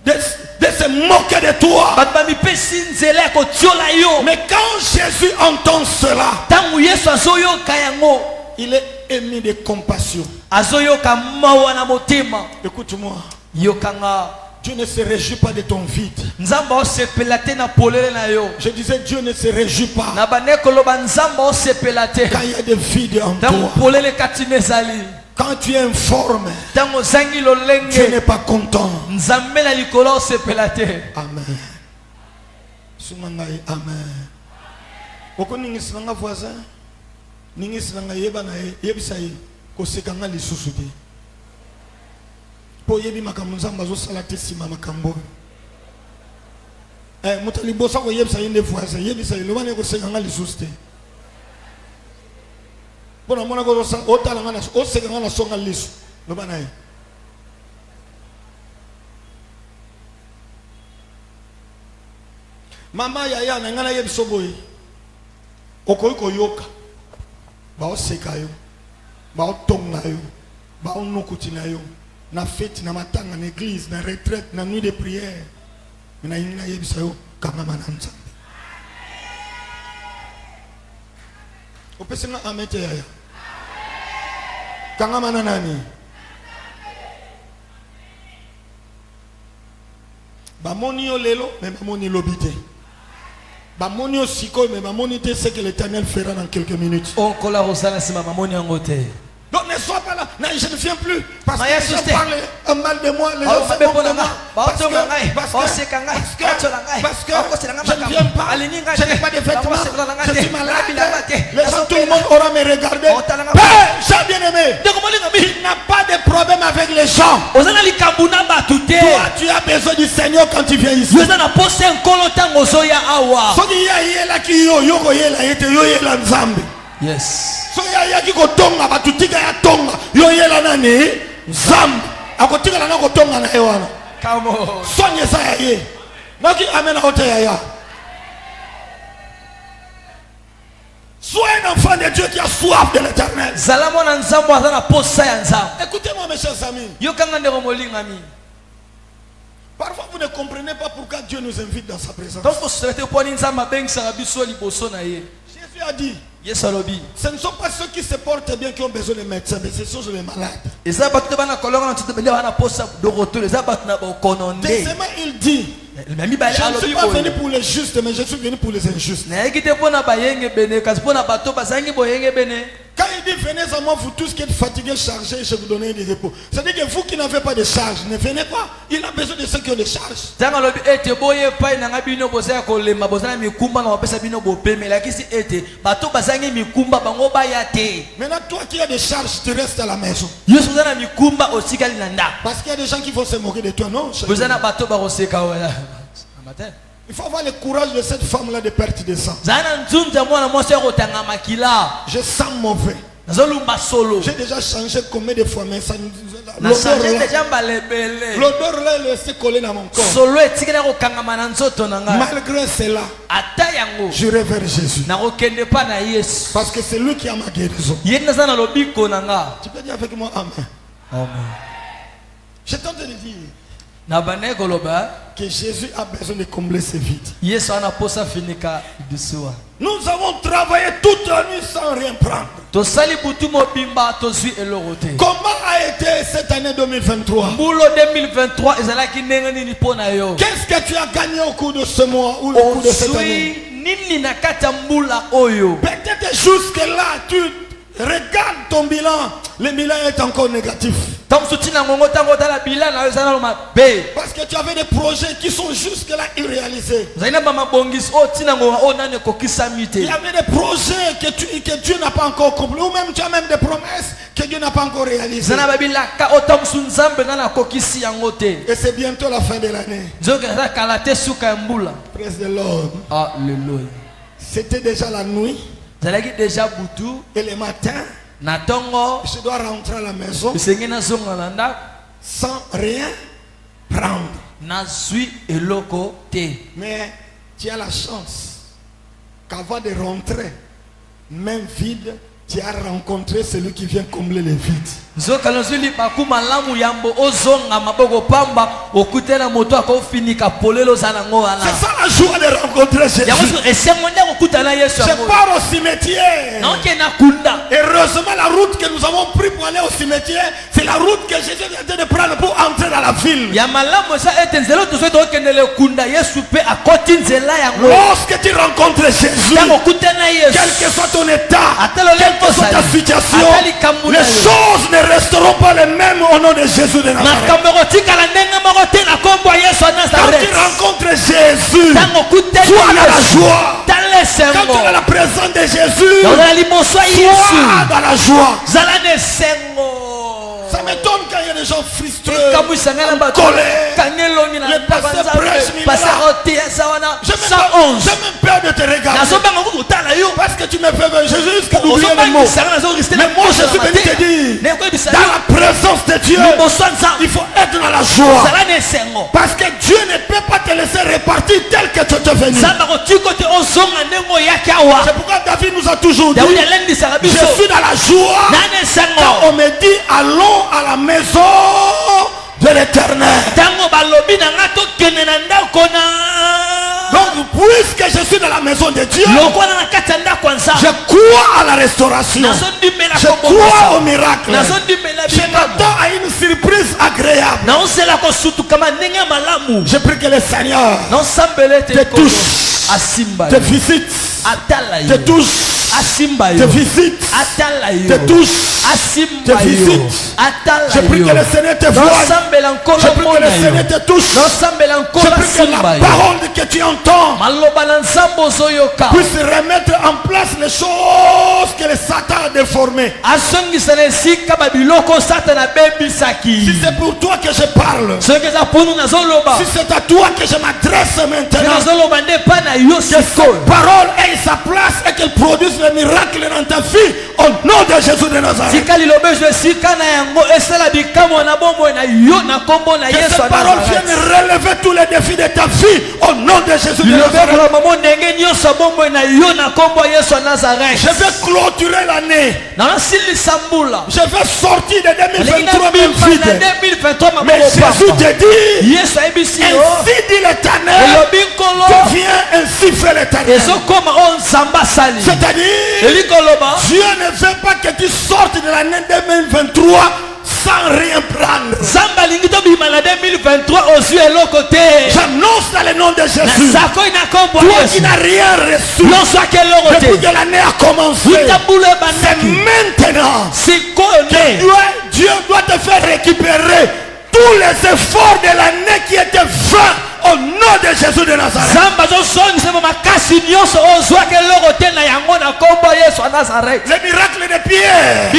de se moquer de toi. Bato bamipesi nzela ya kotiola yo. Mais quand Jésus entend cela, Tango Yesu azoyoka yango. il est émis de compassion. Azoyoka mawa na motema. Écoute-moi. Yokanga. Dieu ne se réjouit pas de ton vide. Nzamba osepela te na polele na yo. Je disais, Dieu ne se réjouit pas Na banekolo banzamba osepela te. quand il y a des vides en Tango toi. polele kati nezali. Quand tu es informe, Tango ozangi tu lolenge. n'es pas content. Nzambe na likolo osepela te. Amen. Sumangai, amen. Oko ningisi nanga voisin, ningisi nanga yeba na yebisa ye koseka nga lisusu te. Po yebi makambo nzamba zo sala te sima makambo. Moto libosa ko yebisa ye nde voisin, yebisa ye lobane koseka nga lisusu te. Pona mona ko zo otala nga na oseka nga na songa lisu. Lobana ye. Mama yaya na ngana yebiso boy. Okoyi koyoka. Ba oseka yo. Ba otonga yo. Ba onukuti na yo. Na fête na matanga na église na retraite na nuit de prière. Mina yinga yebisa yo kanga mananza. Opesenga amete yaya. Kanga mananani. Ba moni yo lelo mais ba moni lobité. Bamoni osiko mais bamoni te ce que l'Éternel fera dans quelques minutes. Onkola rosana sima mamoni yango te. Donc ne sois pas là. Non, je ne viens plus. Parce que Maya les gens Souste. parlent un mal de moi. Les Oh, gens se mabe moquent de pona moi. nga. Parce que je ne viens pas. Je n'ai pas de vêtements. Je suis malade. Les gens, tout le monde aura me regardé. Père, j'ai bien aimé. Il n'a pas de problème avec les gens. Ozana likambuna batu te. Toi, tu as besoin du Seigneur quand tu viens ici. Ozana pose nkolo tango zoya awa. Soki ya yela ki yo yo ko yela yete yo yela nzambe. Yes. So ya ki ko tonga batutika ya tonga yo yela nani nzambe akotika na ko tonga na ewana. Come on. Sonya sa ya ye. Naki amena hote ya ya. Sois un enfant de Dieu qui a soif de l'Éternel. Zalamo na nzambo azana posa ya nzambo. Écoutez-moi mes chers amis. Yokanga ndeko molingami. Parfois vous ne comprenez pas pourquoi Dieu nous invite dans sa présence. Donc osete poni nzamba bengisa biso liboso na ye. Jésus a dit, Yesu alobi. ce ne sont pas ceux qui se portent bien qui ont besoin de médecins, mais ce sont les malades. Eza batu te bana kolonga na tutu bende bana posa doroto eza batu na bokononde. Deuxièmement, il dit, Mami bale je ne alobi suis pas venu oyo. pour les justes, mais je suis venu pour les injustes. Na yeki te pona bayenge bene kasi pona bato bazangi boyenge bene. Quand il dit venez à moi, vous tous qui êtes fatigués, chargés, je vous donnerai du repos. C'est-à-dire que vous qui n'avez pas de charge, ne venez pas. Il a besoin de ceux qui ont des charges. Tanga lobi ete boye pai na ngabino boza kolema boza na mikumba na wapesa bino bopeme lakisi ete bato bazangi mikumba bango baya te. Maintenant, toi qui as des charges, tu restes à la maison. Yesu za na mikumba osikali na nda. Parce qu'il y a des gens qui vont se moquer de toi. Non, Boza na bato ba koseka wala. Amatin. il faut avoir le courage de cette femme-là de perte de sang. Zana nzunza mwana mwasi akotanga makila. Je sens mauvais. Nazolumba solo. J'ai déjà changé combien de fois, mais ça Na changer déjà balebele. l'odeur là, elle est resté collée dans mon corps. Solo etikela kokangama na nzoto na nga. Malgré cela, Ata yango. j'irai vers Jésus. Na kokende pa na Yesu. Parce que c'est lui qui a ma guérison. Yenda sana lobiko na nga. Tu peux dire avec moi Amen. Amen. Je tente de le dire. na bane koloba que Jésus a besoin de combler ce vide. Yesu ana posa finika bisuwa. Nous avons travaillé toute la nuit sans rien prendre. Tosali butu mobimba tozwi eloko te. Comment a été cette année 2023? Mbulo 2023 ezalaki ndenge nini pona yo? Qu'est-ce que tu as gagné au cours de ce mois ou au cours de cette année? Nini na kati ya mbula oyo? Peut-être jusque là tu regardes ton bilan, le bilan est encore négatif. Parce que tu avais des projets qui sont jusque-là irréalisés. Il y avait des projets que Dieu n'a pas encore accomplis. Ou même tu as même des promesses que Dieu n'a pas encore réalisées. Et c'est bientôt la fin de l'année. Praise the Lord. Alléluia. C'était déjà la nuit. Et le matin, je dois rentrer à la maison sans rien prendre. Mais tu as la chance qu'avant de rentrer, main vide, tu as rencontré celui qui vient combler les vides. C'est ça la joie de rencontrer Jésus. Je pars au cimetière. Heureusement, la route que nous avons prise pour aller au cimetière, c'est la route que Jésus vient de prendre pour entrer dans la ville. Lorsque tu rencontres Jésus, quel que soit ton état, quelle que soit ta situation, les choses ne resteront pas les mêmes au nom de Jésus de Nazareth. Quand tu rencontres Jésus, sois dans la joie. Quand tu es dans la présence de Jésus, sois dans la joie. Ça m'étonne quand il y a des gens frustrés, en colère. Le pasteur prêche, j'ai même peur de te regarder. Parce que tu me fais venir. J'ai juste oublié le mot. Mais moi je suis venu te dire, dans la présence de Dieu, il faut être dans la joie. Parce que Dieu ne peut pas te laisser repartir tel que tu es venu. C'est pourquoi David nous a toujours dit, je suis dans la joie. Quand on me dit allons à la maison de l'Éternel. Donc puisque je suis dans la maison de Dieu, je crois à la restauration, je crois au miracle, je m'attends à une surprise agréable. Je prie que le Seigneur te touche, te visite, te touche, te visite, te touche, te visite. Je prie que le Seigneur te voie. Je prie que le Seigneur te touche. Je prie que la parole que tu entends puisse remettre en place les choses que le Satan a déformées. Si c'est pour toi que je parle, si c'est à toi que je m'adresse maintenant, que cette parole ait sa place et qu'elle produise le miracle dans ta vie au nom de Jésus de Nazareth. Que cette parole vienne relever tous les défis de ta vie au nom de Jésus de Nazareth. Je vais clôturer l'année. Je vais sortir de 2023 même vide. Mais Jésus te dit, ainsi dit l'Éternel, viens ainsi faire l'Éternel. C'est-à-dire, Dieu ne veut pas que tu sortes de l'année 2023 sans rien prendre. J'annonce dans le nom de Jésus, toi qui n'as rien reçu depuis que l'année a commencé, c'est maintenant que Dieu doit te faire récupérer tous les efforts de l'année qui étaient vains au nom de Jésus de Nazareth. Le miracle de Pierre, ce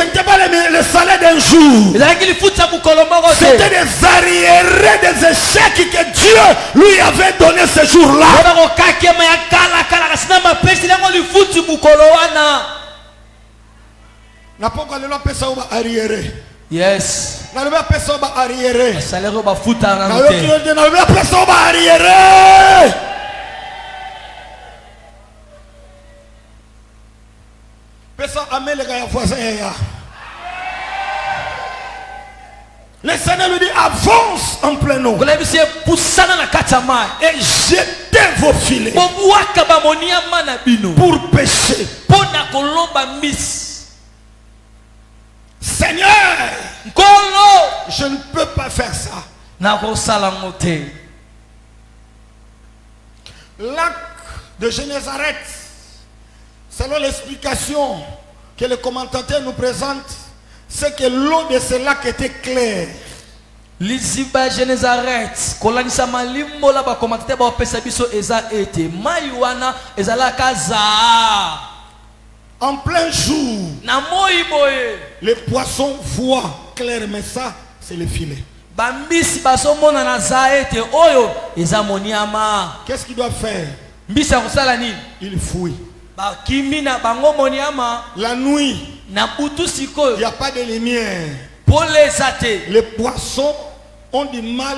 n'était pas le salaire d'un jour, c'était des arriérés, des échecs que Dieu lui avait donné ce jour-là. Yes. Salaire ba futa na te. Le Seigneur lui dit avance en plein eau Kola biso pusana na kati ya mai. et jetez vos filets Bobuaka ba moniama na bino. pour pêcher. Pona kolomba mbisi. Seigneur, Nkolo je ne peux pas faire ça. na kosala ngote. Lac de Génézareth, selon l'explication que le commentateur nous présente, c'est que l'eau de ce lac était claire. Liziba Génézareth kolanisa malimbo la ba commentateur ba pesa biso eza ete mai wana ezalaka za En plein jour, na moi boye les poissons voient clairement ça, c'est le filet. bambisi bazomona na za ete oyo eza moniama. Qu'est-ce qu'il doit faire? Mbisi akosala nini? Il fouille. Bakimi na bango moniama La nuit, na butu il sikoyo n'y a pas de lumière. pole zate. Les poissons ont du mal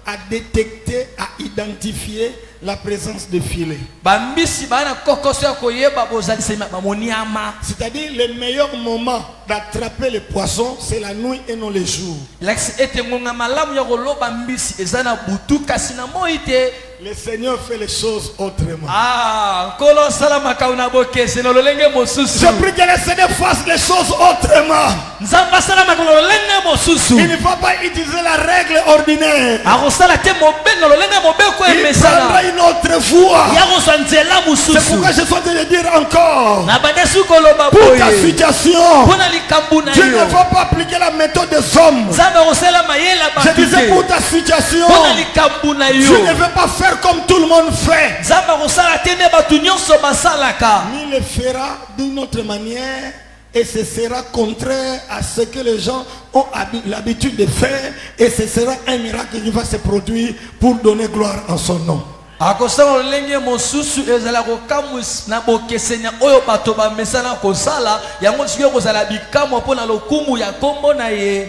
à détecter, à identifier la présence de filets. Bambisi bana kokoso ya koyeba bozalisa ba moniama. C'est-à-dire le meilleur moment d'attraper les poissons, c'est la nuit et non le jour. Laksi ete ngonga malamu ya koloba mbisi eza na butu kasi na moi te. Le Seigneur fait les choses autrement. Ah, kolo salama kauna bokese no lolenge mosusu. Je prie que le Seigneur fasse les choses autrement. Nzamba salama kauna lolenge mosusu. Il ne va pas utiliser la règle ordinaire. Akosala te mobe no lolenge mobe ko Il prendra emesala. une autre voie. Ya koswa nzela C'est mosusu. pourquoi je suis en train de dire encore. Na badesu koloba Pour ta boye. situation, Pona likambu na tu ne yo. vas pas appliquer la méthode des hommes. Nzamba kosala mayela Je disais pour bakite. ta situation, Pona likambu na tu yo. ne veux pas faire comme tout le monde fait. Nzamba kosala te ne batu nyonso basalaka. Mais il le fera d'une autre manière et ce sera contraire à ce que les gens ont l'habitude de faire et ce sera un miracle qui va se produire pour donner gloire en son nom. Akosala lolenge mosusu ezala kokamwis na bokesenya oyo bato bamesana kosala yango sikoyo kozala bikamwa mpona lokumu ya kombo na ye.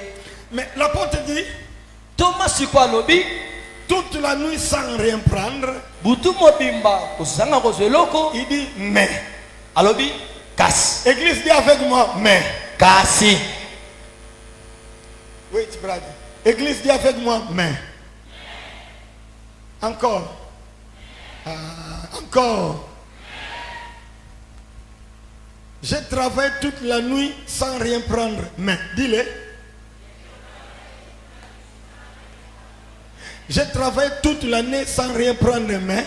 Mais l'apôtre dit, Thomas siko alobi toute la nuit sans rien prendre, butu mobimba kozanga kozwa eloko il dit mais. alobi kasi Église dit avec moi mais. kasi. Wait, brother. Église dit avec moi mais. Encore. Encore. J'ai travaillé toute la nuit sans rien prendre. Mais, dis-le. J'ai travaillé toute l'année sans rien prendre. Mais.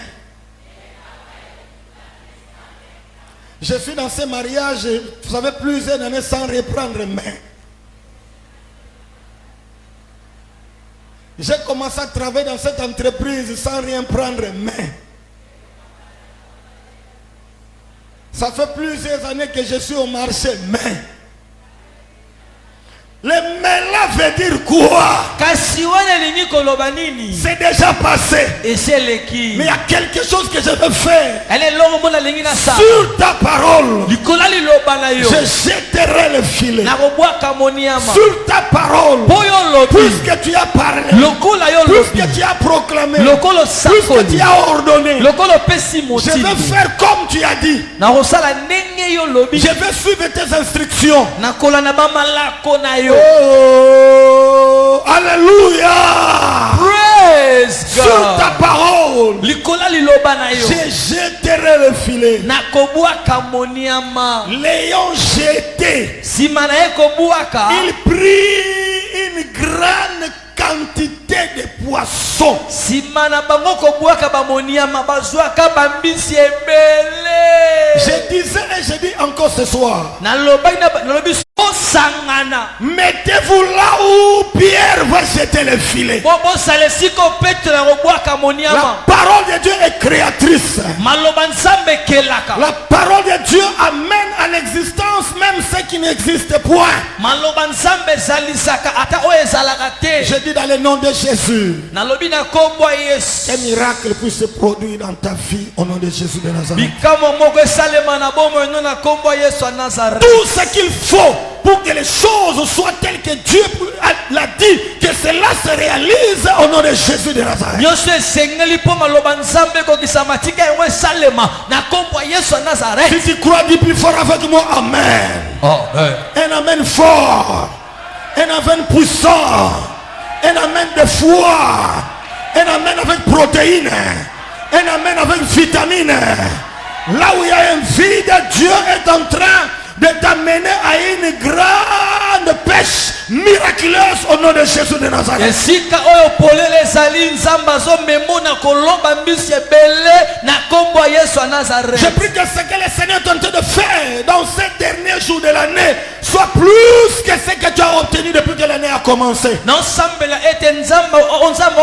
Je suis dans ce mariage, vous savez, plusieurs années sans rien prendre. Mais. J'ai commencé à travailler dans cette entreprise sans rien prendre. Mais. Ça fait plusieurs années que je suis au marché, mais le mais là veut dire quoi? Kasi wana lingi koloba nini? C'est déjà passé. Eseleki. Mais il y a quelque chose que je veux faire. Elle est longue mona lingi na sa. Sur ta parole, Likola liloba na yo. je jetterai le filet. Na kobwaka moniama. Sur ta parole, Boyo lobi. puisque tu as parlé, Lokola yo lobi. puisque tu as proclamé, Lokolo puisque sakoli. tu as ordonné, Lokolo pesi je motili. vais faire comme tu as dit. Na kosala ndenge yo lobi. Je vais suivre tes instructions. Na kola na bamalako na yo. Oh, alléluia. Praise Sur ta God. parole, Likola liloba na yo. je jetterai le filet. Na kobwaka moniama. L'ayant jeté, Sima na ye kobwaka. il prit une grande quantité de poissons. Sima na bango kobwaka bamoniama bazwaka bambisi ebele. Je disais et je dis encore ce soir, Nalobi sangana. mettez-vous là où Pierre va jeter le filet. Bobo sale siko Petro na kobwaka La moniama. parole de Dieu est créatrice. Maloba nzambe kelaka. La parole de Dieu amène à l'existence même ce qui n'existe point. Maloba nzambe zalisaka ata oyo ezalaka te. Je dis dans le nom de Jésus, Nalobi na kombo Yesu. un miracle puisse se produire dans ta vie au nom de Jésus de Nazareth. Bikamo moko esalema na bomo eno na kombo Yesu ya Nazareth. Tout ce qu'il faut pour que les choses soient telles que Dieu l'a dit, que cela se réalise au nom de Jésus de Nazareth. Nyonso esengeli mpo maloba nzambe ekokisama tika yango esalema na kombo Yesu ya Nazareth. Si tu crois, dis plus fort avec moi, Amen. Amen. Un Amen fort, un Amen puissant, un amen de foi, un amen avec protéines, un amen avec vitamines. Là où il y a un vide, Dieu est en train de t'amener à une grande pêche miraculeuse au nom de Jésus de Nazareth. esika oyo polele ezali nzambe azomemona kolomba mbisi ebele na kombo ya Yesu ya Je Nazareth. prie que ce que le Seigneur est en train de faire dans ces derniers jours de l'année soit plus que ce que tu as obtenu depuis que l'année a commencé. naosambela ete nzambe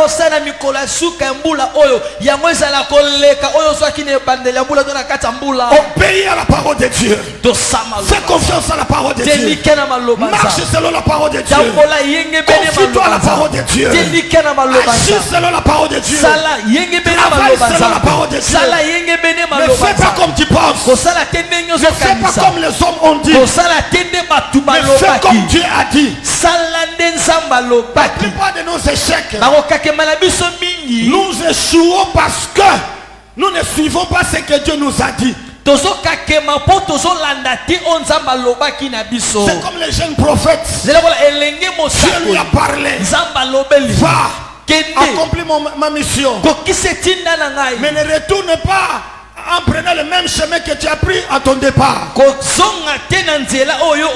osala mikolo ya suka ya mbula oyo yango ezala koleka oyo ozwaki na ebandeli ya mbula to na kati ya mbula. Obéis à la parole de Dieu. tosama Fais confiance à la parole de Dieu. telike na maloba Marche nzambe selon la parole de Dieu. tambola yenge bene Confie-toi à la maloba parole de nzambe Dieu. telike na maloba Agis nzambe selon la parole de Dieu. sala yenge bene Travaille maloba selon la parole de nzambe Dieu. sala yenge bene Ne maloba fais pas nzambe comme tu penses. kosala te ndenge Ne fais pas ozokanisa comme les hommes ont dit. kosala te nde bato Mais fais balobaki comme Dieu a dit. sala nde nzambe La alobaki plupart de nos échecs, bakokakema na biso mingi nous échouons parce que nous ne suivons pas ce que Dieu nous a dit. tozokakema mpo tozolanda te oyo nzambe alobaki na biso C'est comme les jeunes prophètes. zela kola elenge Dieu lui a mosakoli parlé. nzambe alobeli Va, kende accomplis ma mission. kokisa etinda na ngai Mais ne retourne pas en prenant le même chemin que tu as pris à ton départ. kozonga te na nzela oyo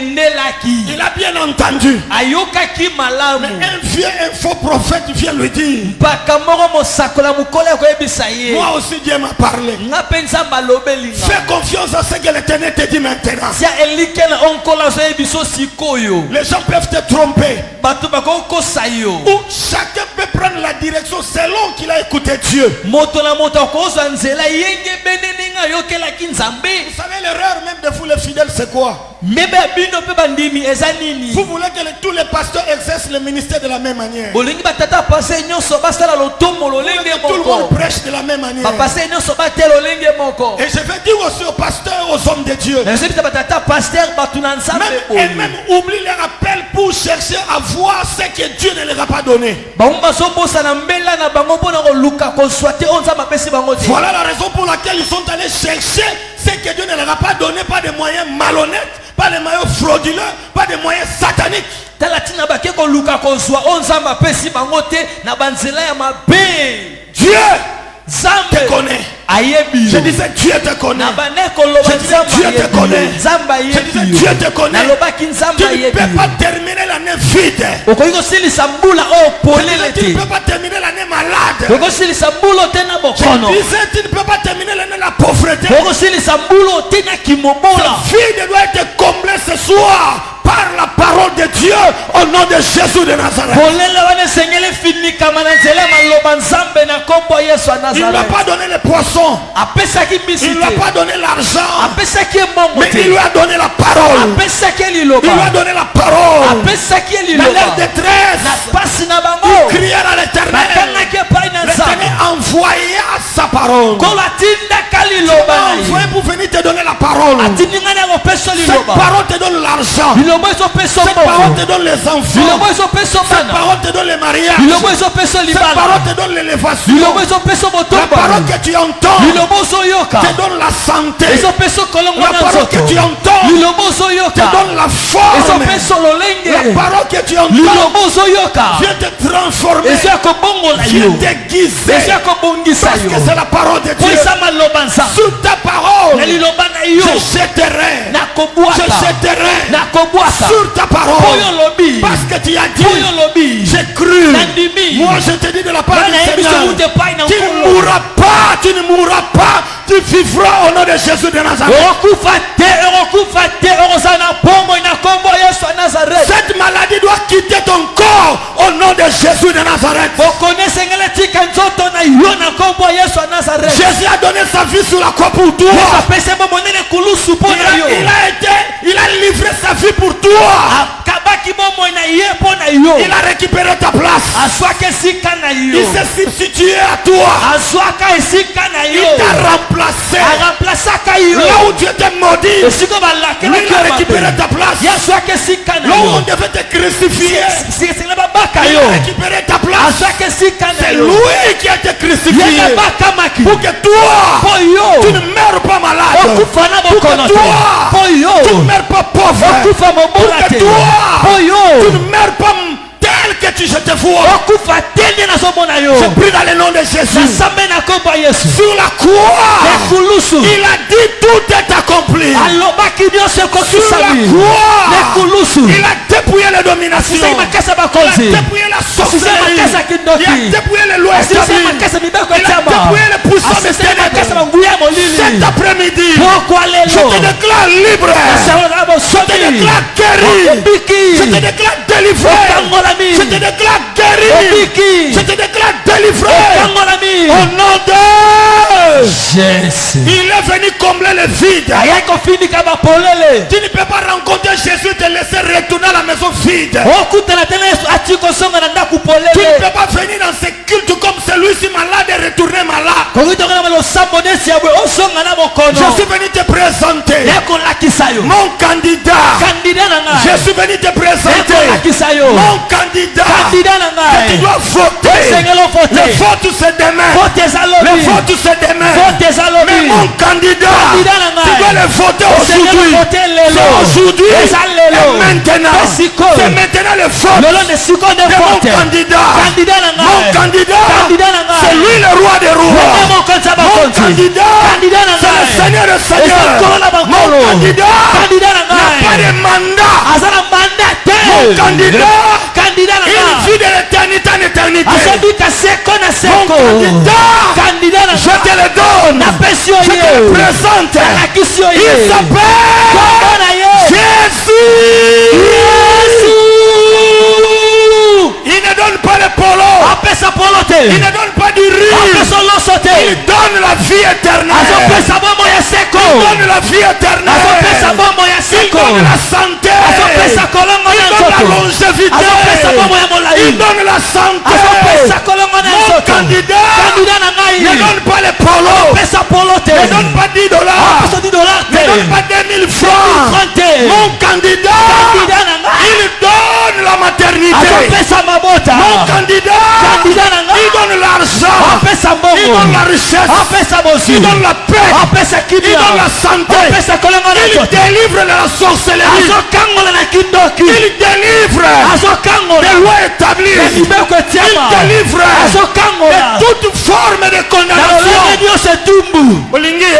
okendelaki Il a bien entendu. ayokaki Mais malamu un vieux, un faux prophète vient lui dire, mpaka moko mosakola mokolo ya koyebisa ye moi aussi Dieu m'a parlé. nga mpe nzambe alobeli nga Fais confiance à ce que l'Éternel te dit maintenant. tia elike na onkolo azoyebi biso sikoyo Les gens peuvent te tromper. bato bakokosa yo Ou chacun peut prendre la direction selon qu'il a écouté Dieu. moto na moto akozwa nzela yenge bene ndenge ayokelaki nzambe. Vous savez l'erreur même de vous les fidèles c'est quoi? mebe ya bino mpe bandimi eza nini Vous voulez que tous les pasteurs exercent le ministère de la même manière. bolingi batata pase nyonso basala lotombo lolenge Tout le monde moko prêche de la même manière. bapase nyonso bate lolenge moko Et je vais dire aussi aux pasteurs et aux hommes de Dieu. nazobisa batata paster bato na nzambe Et même oublie les rappels pour chercher à voir ce que Dieu ne leur a pas donné. bango bazobosana mbela na bango mpona koluka kozwa te oyo nzambe apesi bango te Voilà la raison pour laquelle ils sont allés chercher ce que Dieu ne leur a pas donné, pas des moyens malhonnêtes, pas des moyens frauduleux, pas des moyens sataniques. tala ntina bake koluka kozwa oyo nzambe apesi bango te na banzela ya mabe. Dieu te nzambe connaît. ayebi Je yo disais Dieu te connaît. na bane koloba Je disais, nzambe Dieu te ayebi connaît. yo nzambe Je disais ayebi Dieu yo te connaît. nalobaki nzambe Tu ne ayebi peux pas yo terminer l'année vide. okoki kosilisa mbula oyo polele Tu ne te peux pas terminer l'année malade. okoki kosilisa mbula te na Je bokono disais tu ne peux pas terminer l'année la pauvreté. okoki kosilisa mbula te na kimobola Ta vie doit être comblée ce soir par la parole de Dieu au nom de Jésus de Nazareth. polele wana esengeli efinikama na nzela ya maloba nzambe na nkombo ya yesu ya Il ne lui a nazareth pas donné les poissons. apesaki mbisi Il ne lui a te pas donné l'argent. apesaki ye mbongo Mais te il lui a donné la parole. apesaki ye Il lui a liloba donné la parole. apesaki ye Dans leur liloba détresse, na pasi na bango crier à l'Éternel. bakangaki epai na L'Éternel nzambe envoya sa parole. kolo atindaka liloba na Envoyé ye pour venir te donner la parole. atindinga na kopesa Cette liloba parole te donne l'argent. liloba ezopesa Cette parole mbongo te donne les enfants. liloba ezopesa Cette bana parole te donne les mariages. liloba ezopesa Cette libala parole te donne l'élévation. liloba ezopesa La parole botombani que tu entends liloba ozoyoka te donne la santé. ezopesa kolongo La na parole que nzoto tu entends liloba te ozoyoka donne la forme. ezopesa La lolenge parole que tu entends liloba ozoyoka vient te transformer. ezoya kobongola Vient yo t'aiguiser. ezoya kobongisa Parce que yo c'est la parole de po Dieu. eza maloba nzambe Sous ta parole, na liloba na yo je jetterai. Je nakobwaka jetterai nakobwaka sur ta po parole. yo lobi Parce que tu as dit, po yo lobi j'ai cru. nandimi Moi je te dis de la part bana du yebiso Seigneur. kuta epai na Tu ne nkolo mourras pas, tu ne mourras pas. Tu vivras au nom de Jésus de Nazareth. okokufa te okozala na bomoi na nkombo ya yesu ya nazareth Cette maladie doit quitter ton corps au nom de Jésus de Nazareth. bokoni esengeli etika nzoto na yo na nkombo ya yesu ya nazareth Jésus a donné sa vie sur la croix pour toi. yesu apesi bo monene kulusu mpo na yo Il a livré sa vie pour toi. akabaki bomoi na ye mpo na yo Il a récupéré ta place. azwaka esika na Il yo s'est substitué à toi. azwaka esika na Il yo t'a remplacé. aremplasaka yo Là où Dieu t'a maudit, esika lui balakelaki il a yo récupéré mabe ta place. ye azwaka esika na Là où on yo devait te crucifier, esengeli babaka il yo a récupéré ta place. azwaka esika na C'est yo lui qui a été ye crucifié. nabakamaki Pour que toi, mpo tu yo ne meurs pas malade. okufa na Pour bokono que te toi, mpo tu ne yo meurs pas pauvre. okufa Pour mobola que te toi, mpo tu yo ne meurs pas tel que tu, je te vois. okufa tende nazomona yo Je prie dans le nom de Jésus. nasambe na kombo ya yesu Sur la croix, lekulusu il a dit tout est accompli. alobaki nyonso Sur la ekokisami croix, lekulusu il a dépouillé les dominations. asisai makasi ya Il a bakonzi dépouillé la asisai sorcellerie. makasi ya Il kindoki a dépouillé les lois asisai établies. makasi ya mibeko Il a etiama dépouillé les puissants des asisai makasi ya ténèbres. banguya ya molili Cet après-midi, pokwa je lelo te déclare libre. nasalaka Je te bosomi déclare guéri. obiki Je te déclare délivré. okangolami Je te déclare guéri. obiki Je te déclare délivré. okangolami Au nom de... Jésus Il est venu combler le vide. ayai kofindika bapolele Tu ne peux pas rencontrer Jésus et te laisser retourner à la maison vide. okutana tena yesu ati kosonga na ndako Tu ne polele peux pas venir dans ce culte comme celui-ci malade et retourner malade. kokitokana losambo nesi yabwe osonga na Je mokono suis venu te présenter yakolakisa yo mon candidat. kandida na Je ngai suis venu te présenter yakolakisa yo mon candidat. kandida na Que tu ngai dois voter. esengeli Le ovote vote c'est demain. vote Le ezalobi vote c'est demain. vote ezalobi Mais mon candidat, Candidat na ngai. tu dois le voter esengeli aujourd'hui. ovote lelo C'est aujourd'hui eza lelo et maintenant. esiko C'est maintenant le vote lelo ne siko nde de mon vote candidat. kandida na Mon ngai candidat, kandida na c'est ngai lui le roi des rois. Yeye mokonzi ya Mon bakonzi candidat, kandida na c'est le ngai Seigneur des eza seigneurs. nkolo na Mon bankolo candidat kandida na n'a pas ngai de mandat. aza na manda te Mon candidat, kandida na il ngai vit de l'éternité en éternité. azobika seko na Mon seko candidat, kandida na je te le donne. napesi yo Je te le ye présente. alakisi yo Il ye s'appelle kombo na ye Jésus. yesu Il ne donne pas le polo. apesa polo te Il ne donne pas du riz. apesa loso te Il donne la vie éternelle. azopesa bombo ya Il seko donne la vie éternelle. azopesa bombo ya Il seko donne la santé. azopesa kolongo Il na donne la nzoto longévité. azopesa bombo ya Il molai donne la santé. azopesa kolongo na Mon nzoto candidat kandida na ne ngai donne pas le polo. pesa polo te Ne donne pas 10 dollars. apesa $10 Ne donne te pas 2000 francs. frante Mon candidat, kandida na ngai il donne la maternité. azopesa mabota Mon candidat, kandida na il ngai donne l'argent. apesa Il donne mbongo la richesse. apesa Il bozwi donne la paix. apesa Il kimia donne la santé. apesa kolongo na Il nzoto délivre de la sorcellerie. azokangola na kindoki Il délivre azokangola des lois établies. na mibeko Il etiama délivre azokangola de toute forme de na condamnation. lolenge nyonso etumbu Olingi,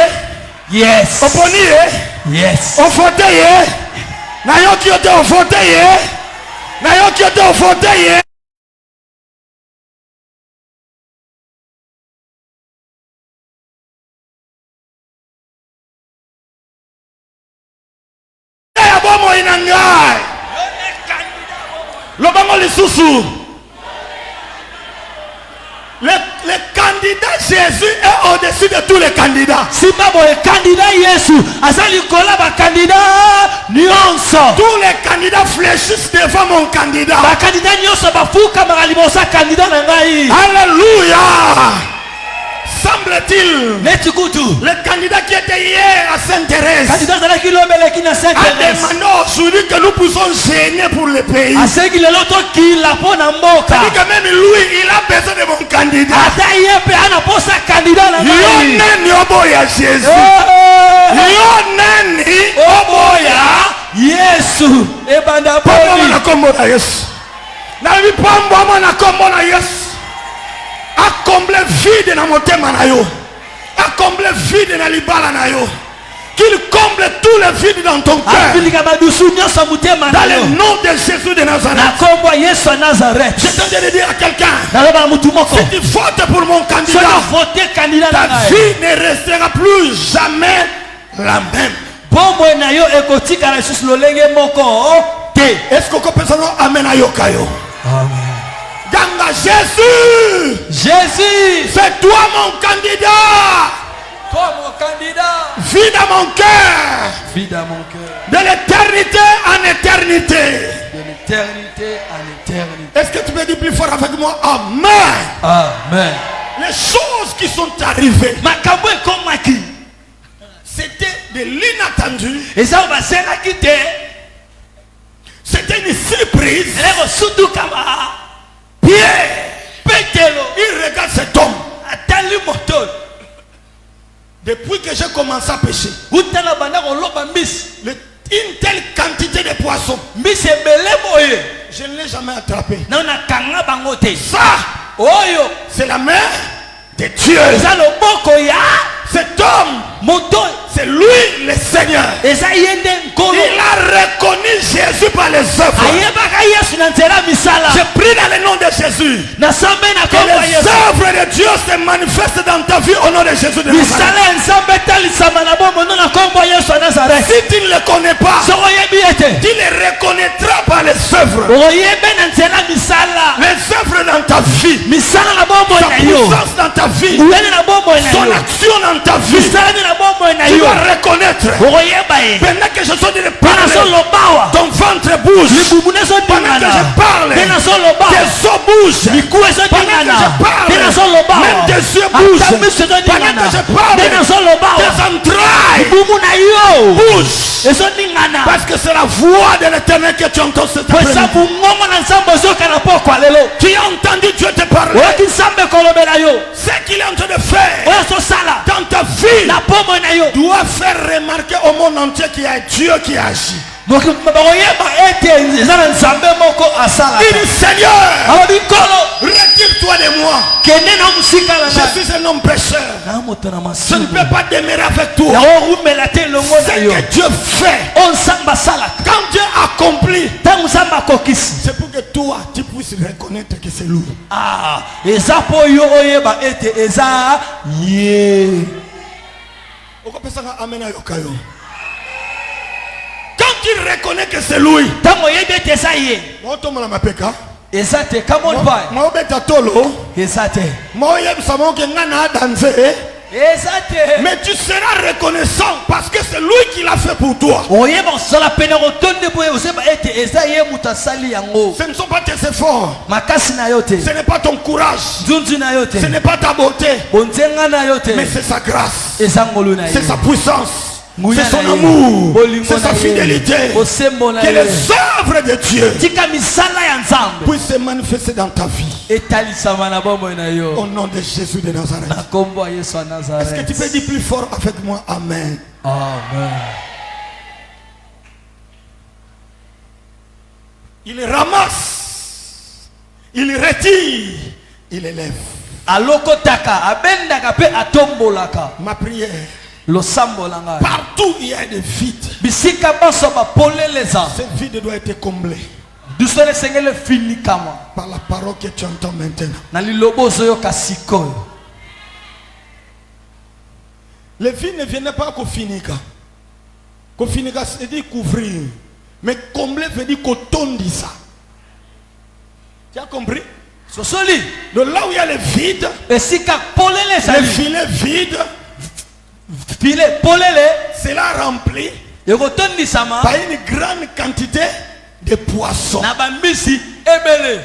yes oponi, yes ofote ye. Nayoki yote ofote ye. Nayoki yote ofote ye. Ya bomo inangai. Lobango lisusu. Le candidat Jésus est au-dessus de tous les candidats. simba boye kandida yesu aza likolo ya bakandida nyonso Tous les candidats fléchissent devant mon candidat. bakandida nyonso bafukamaka liboso ya kandida na ngai Alléluia. Semble-t-il, neti kutu le candidat qui était hier à Sainte-Thérèse kandida azalaki lobeleki na a saint-thérèse demandé aujourd'hui que nous puissions gêner pour le pays. asengi lelo tokila mpo na mboka C'est-à-dire que même lui, il a besoin de mon candidat. ata ye mpe ana posa kandida na ngai Yoneni oboya Jésus. Yoneni oboya yesu ebanda pambwa poni na kombo na Yesu. Na pambwa na kombo na Yesu. Accomplir vide na motema na yo. Accomplir vide na libala na yo. Qu'il comble tous les vides dans ton cœur. avilika badusu nyonso motema Dans na le yo nom de Jésus de Nazareth. na kombo ya yesu ya nazaret Je tente de dire à quelqu'un, naloba na mutu moko si tu votes pour mon soki candidat, vote kandida na ta ngai vie ne restera plus jamais la même. bomoi na yo ekotikala lisusu lolenge moko te Est-ce que personne amène à yokayo? Ganga Jésus, jésus c'est toi mon candidat. toi mon candidat Vis dans mon cœur. vie dans mon cœur De l'éternité en éternité. de l'éternité à l'éternité Est-ce que tu peux dire plus fort avec moi? Amen. amen Les choses qui sont arrivées, makambo ekomaki c'était de l'inattendu. eza oyo bazelaki te C'était une surprise. eleko sutukama Pierre, petelo il regarde cet homme. atali moto oyo Depuis que j'ai commencé à pêcher, utala banda koloba mbisi une telle quantité de poissons, mbisi ebele boye je ne l'ai jamais attrapé. naona kanga bango te Ça, oyo c'est la main de Dieu. eza loboko ya Cet homme, moto c'est lui le Seigneur. eza ye nde nkolo Il a reconnu Jésus par les œuvres. ayebaka yesu na nzela misala Je prie dans le nom de Jésus. nasambe na Que kombo ya les yesu œuvres de Dieu se manifestent dans ta vie au nom de Jésus de Nazareth. misala ya nzambe etalisama na bomoi na kombo ya yesu ya nazareth Si tu ne le connais pas, soko oyebi ete tu le reconnaîtras par les œuvres. oyebe na nzela misala Les œuvres dans ta vie. misala na bomoi Sa na yo puissance dans ta vie. uyene na bomoi na Son yo action dans ta vie. misala ni na bomoi na Tu yo dois reconnaître. okoyeba ye Pendant que je suis de mpe nazolobawa ton ventre bouge. libumu Pendant que nezodingana je parle, mpe nazolobawa tes os bougent. miku Pendant que ezodingana je mpe parle, nazolobawa même tes yeux bougent. ata miso Pendant ezodingana que je parle, mpe nazolobawa tes entrailles libumu na yo bougent. ezodingana Parce que c'est la voix de l'éternel que tu entends cet po eza après-midi. bungongo na nzambe ozokana pokwa lelo Tu as entendu Dieu te parler. oyoki nzambe kolobela yo Ce qu'il est en train de faire oyo azosala dans ta vie na bomoi na yo doit faire remarquer au monde entier qu'il y a Dieu qui agit. bakoyeba ete eza na nzambe moko Il asalaka dit Seigneur, alobi nkolo retire-toi de moi. kende na mosika na Je ngai suis un homme pécheur. na moto na Je ne masumu peux pas demeurer avec toi. naorumela te elongo Ce na yo que Dieu fait, oyo nzambe asalaka quand Dieu accomplit, ntango nzambe akokisi c'est pour que toi, tu puisses reconnaître que c'est lui. eza mpo yo oyeba ete eza ye Amen. Quand tu reconnais que c'est lui, ntango oyebi ete eza ye eza te kamon pai eza te eza te mais tu seras reconnaissant parce que c'est lui qui l'a fait pour toi. oyeba kosala pene kotonde boye ozeba ete eza ye moto asali yango Ce ne sont pas tes efforts, makasi na yo te ce n'est pas ton courage, nzunzu na yo te ce n'est pas ta beauté, bonzenga na yo te mais c'est sa grâce, eza ngolu na ye c'est sa puissance, Nguya c'est son na ye. amour, Bolingo c'est na sa ye. fidélité. bosembo na Que ye les œuvres de Dieu tika misala ya nzambe puissent se manifester dans ta vie. etalisama na bomoi na Au yo nom de Jésus de Nazareth. na kombo ya yesu ya Est-ce que tu peux nazareth dire plus fort avec moi? Amen. amen Il ramasse, il retire, il élève. alokotaka abendaka mpe atombolaka Ma prière, losambo na ngai partout il y a des vides. bisika nyonso bapoleleza Ce vide doit être comblé dusole esengeli efinikama par la parole que tu entends maintenant. na liloba ozoyoka sikoyo Le vide ne vient pas qu'au finika. Qu'au finika, c'est dire couvrir. Mais combler veut dire qu'on dit ça. Tu as compris? sosoli Donc là où il y a le vide, esika polele le ezali filet vide, file polele cela rempli ekotondisama par une grande quantité de poissons. na bambisi ebele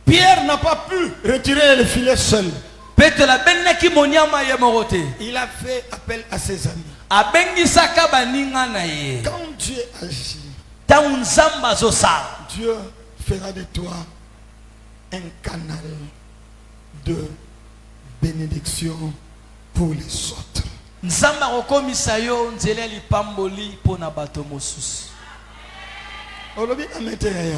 Pierre n'a pas pu retirer le filet seul. petelo abendaki moniama ye moko te Il a fait appel à ses amis. abengisaka baninga na ye Quand Dieu agit, ntango nzambe azosala Dieu fera de toi un canal de bénédiction pour les autres. nzambe akokomisa yo nzela ya lipamboli mpo na bato mosusu Olobi amen te yaya.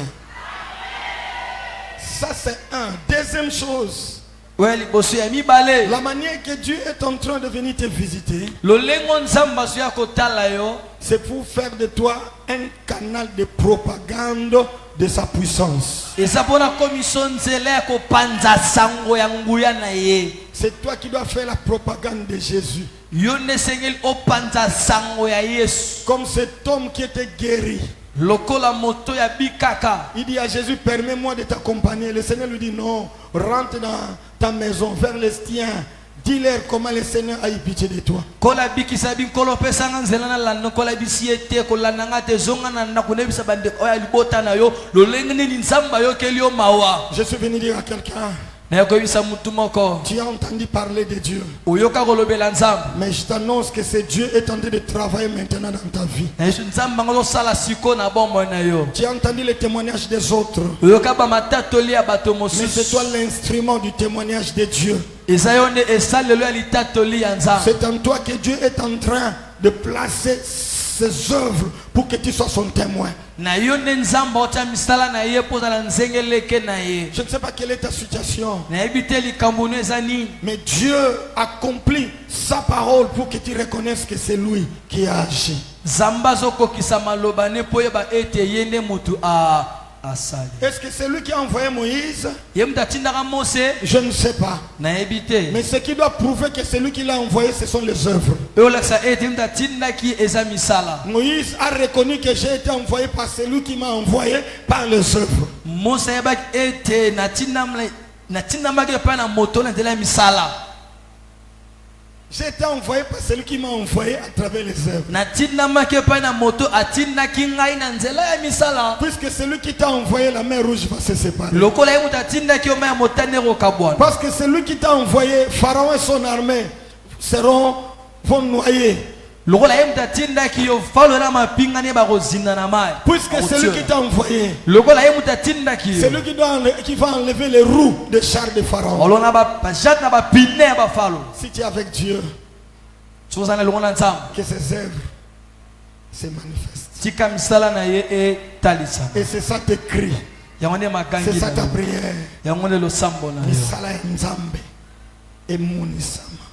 Ça c'est un. Deuxième chose, oyo liboso ya mibale la manière que Dieu est en train de venir te visiter, lolengo nzambe azoya kotala yo c'est pour faire de toi un canal de propagande de sa puissance. eza mpona komiso nzela ya kopanza sango ya nguya na ye C'est toi qui dois faire la propagande de Jésus. yo nde esengeli opanza sango ya yesu Comme cet homme qui était guéri. lokola moto ya bikaka Il dit à Jésus, permets-moi de t'accompagner. Le Seigneur lui dit, non, rentre dans ta maison, vers les tiens. Dis-leur comment le Seigneur a eu pitié de toi. kola bikisa binkolo opesanga nzela nalanda kola bisi ye te kolanda nga te zonga na ndako nebisa bandeko oyo ya libota na yo lolenge nini nzambe ayokeli yo mawa Je suis venu dire à quelqu'un, nayokoyebisa mutu moko tu as entendu parler de Dieu. oyoka kolobela nzambe Mais je t'annonce que ce Dieu est en train de travailler maintenant dans ta vie. na yesu nzambe ango azosala siko na bomoi na yo Tu as entendu les témoignages des autres. oyoka bamatatoli ya bato Mais c'est toi mosusu l'instrument du témoignage de Dieu. eza yo nde esalelo ya litatoli ya nzambe C'est en toi que Dieu est en train de placer ses œuvres pour que tu sois son témoin. na yo nde nzambe otya misala na ye mpo ozala nzengeleke na ye. Je ne sais pas quelle est ta situation, nayebi te likambo no eza nini, mais Dieu accomplit sa parole pour que tu reconnaisses que c'est lui qui a agi. nzambe azokokisa maloba ne mpo oyeba ete ye nde motu asali. Est-ce que c'est lui qui a envoyé Moïse? ye moto atindaka mose, Je ne sais pas. nayebi te. Mais ce qui doit prouver que c'est lui qui l'a envoyé, ce sont les œuvres. oyo olakisa ete moto atindaki eza misala. Moïse a reconnu que j'ai été envoyé par celui qui m'a envoyé par les œuvres. mose ayebaki ete natindamaki epai na moto na nzela ya misala. J'ai été envoyé par celui qui m'a envoyé à travers les œuvres. natindamaki epai na moto atindaki ngai na nzela ya misala. Puisque celui qui t'a envoyé, la mer rouge va se séparer. lokola ye moto atindaki yo mai ya motane ekokabwana. Parce que celui qui t'a envoyé, Pharaon et son armée vont noyer. lokola ye moto atindaki yo falo na mapingani bakozinda na mai. Puisque celui qui t'a envoyé, lokola ye moto atindaki yo, celui qui va enlever les roues des chars de Pharaon. olona bajate na bapine ya bafalo. Si tu es avec Dieu, tozana elongo na nzambe, que ses œuvres se manifestent. tika misala na ye etalisama. Et c'est ça tes cris. yango nde C'est makangi ça na ta yo, prière. yango nde losambo na yo. Misala ya nzambe emunisama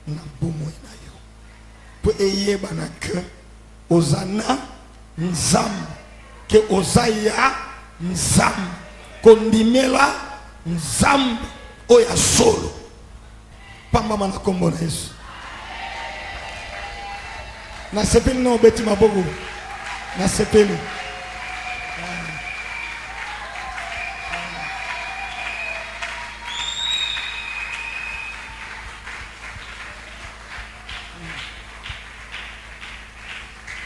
na bomoi na yo po eyeba na ke ozana nzambe ke ozaya nzambe kondimela nzambe oya solo pambama na kombo na Yesu. Nasepeli na obeti maboko, nasepeli.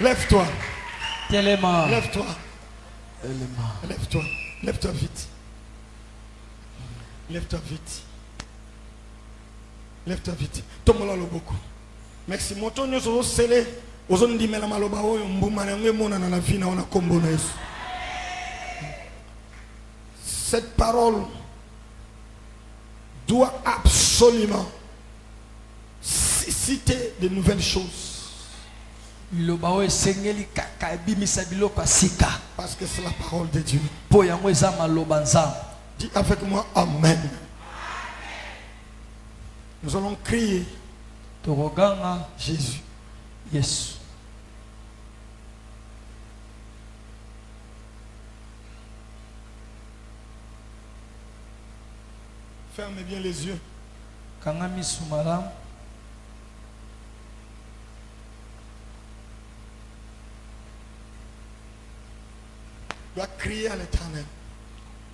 Lève-toi, telema, lève-toi, telema. lève-toi, lève-toi vite. Lève-toi vite. Lève-toi vite. Tomola loboko. Merci. Motonyo so sele ozondi mela maloba oyo mbuma na ngwe mona na vie na ona kombo na Yesu. Cette parole doit absolument susciter de nouvelles choses. liloba oyo esengeli kaka ebimisa biloko ya sika, Parce que c'est la parole de Dieu. mpo yango eza maloba nzambe. Dis avec moi Amen. Nous allons crier tokoganga Jésus. yesu. Fermez bien les yeux. kanga misu malamu. Tu dois crier à l'Éternel.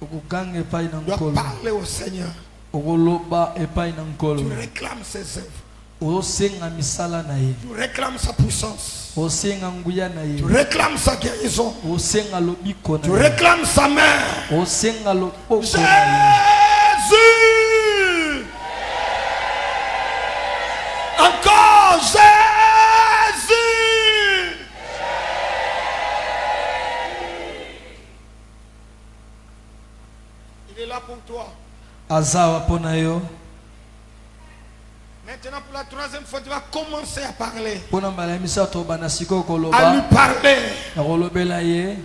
okoganga epai na Tu dois nkolo, parler au Seigneur. okoloba epai na nkolo, Tu réclames ses œuvres. osenga misala na ye, Tu réclames sa puissance. osenga nguya na ye, Tu réclames sa guérison. osenga lobiko Tu na ye, réclames sa main. osenga loboko na ye. Jésus. Encore Jésus. Il est là pour toi. azawa mpo na yo. Maintenant, pour la troisième fois, tu vas commencer à parler. mpo na mbala ya misato obanda sikoyo À lui koloba, parler. nakolobela ye,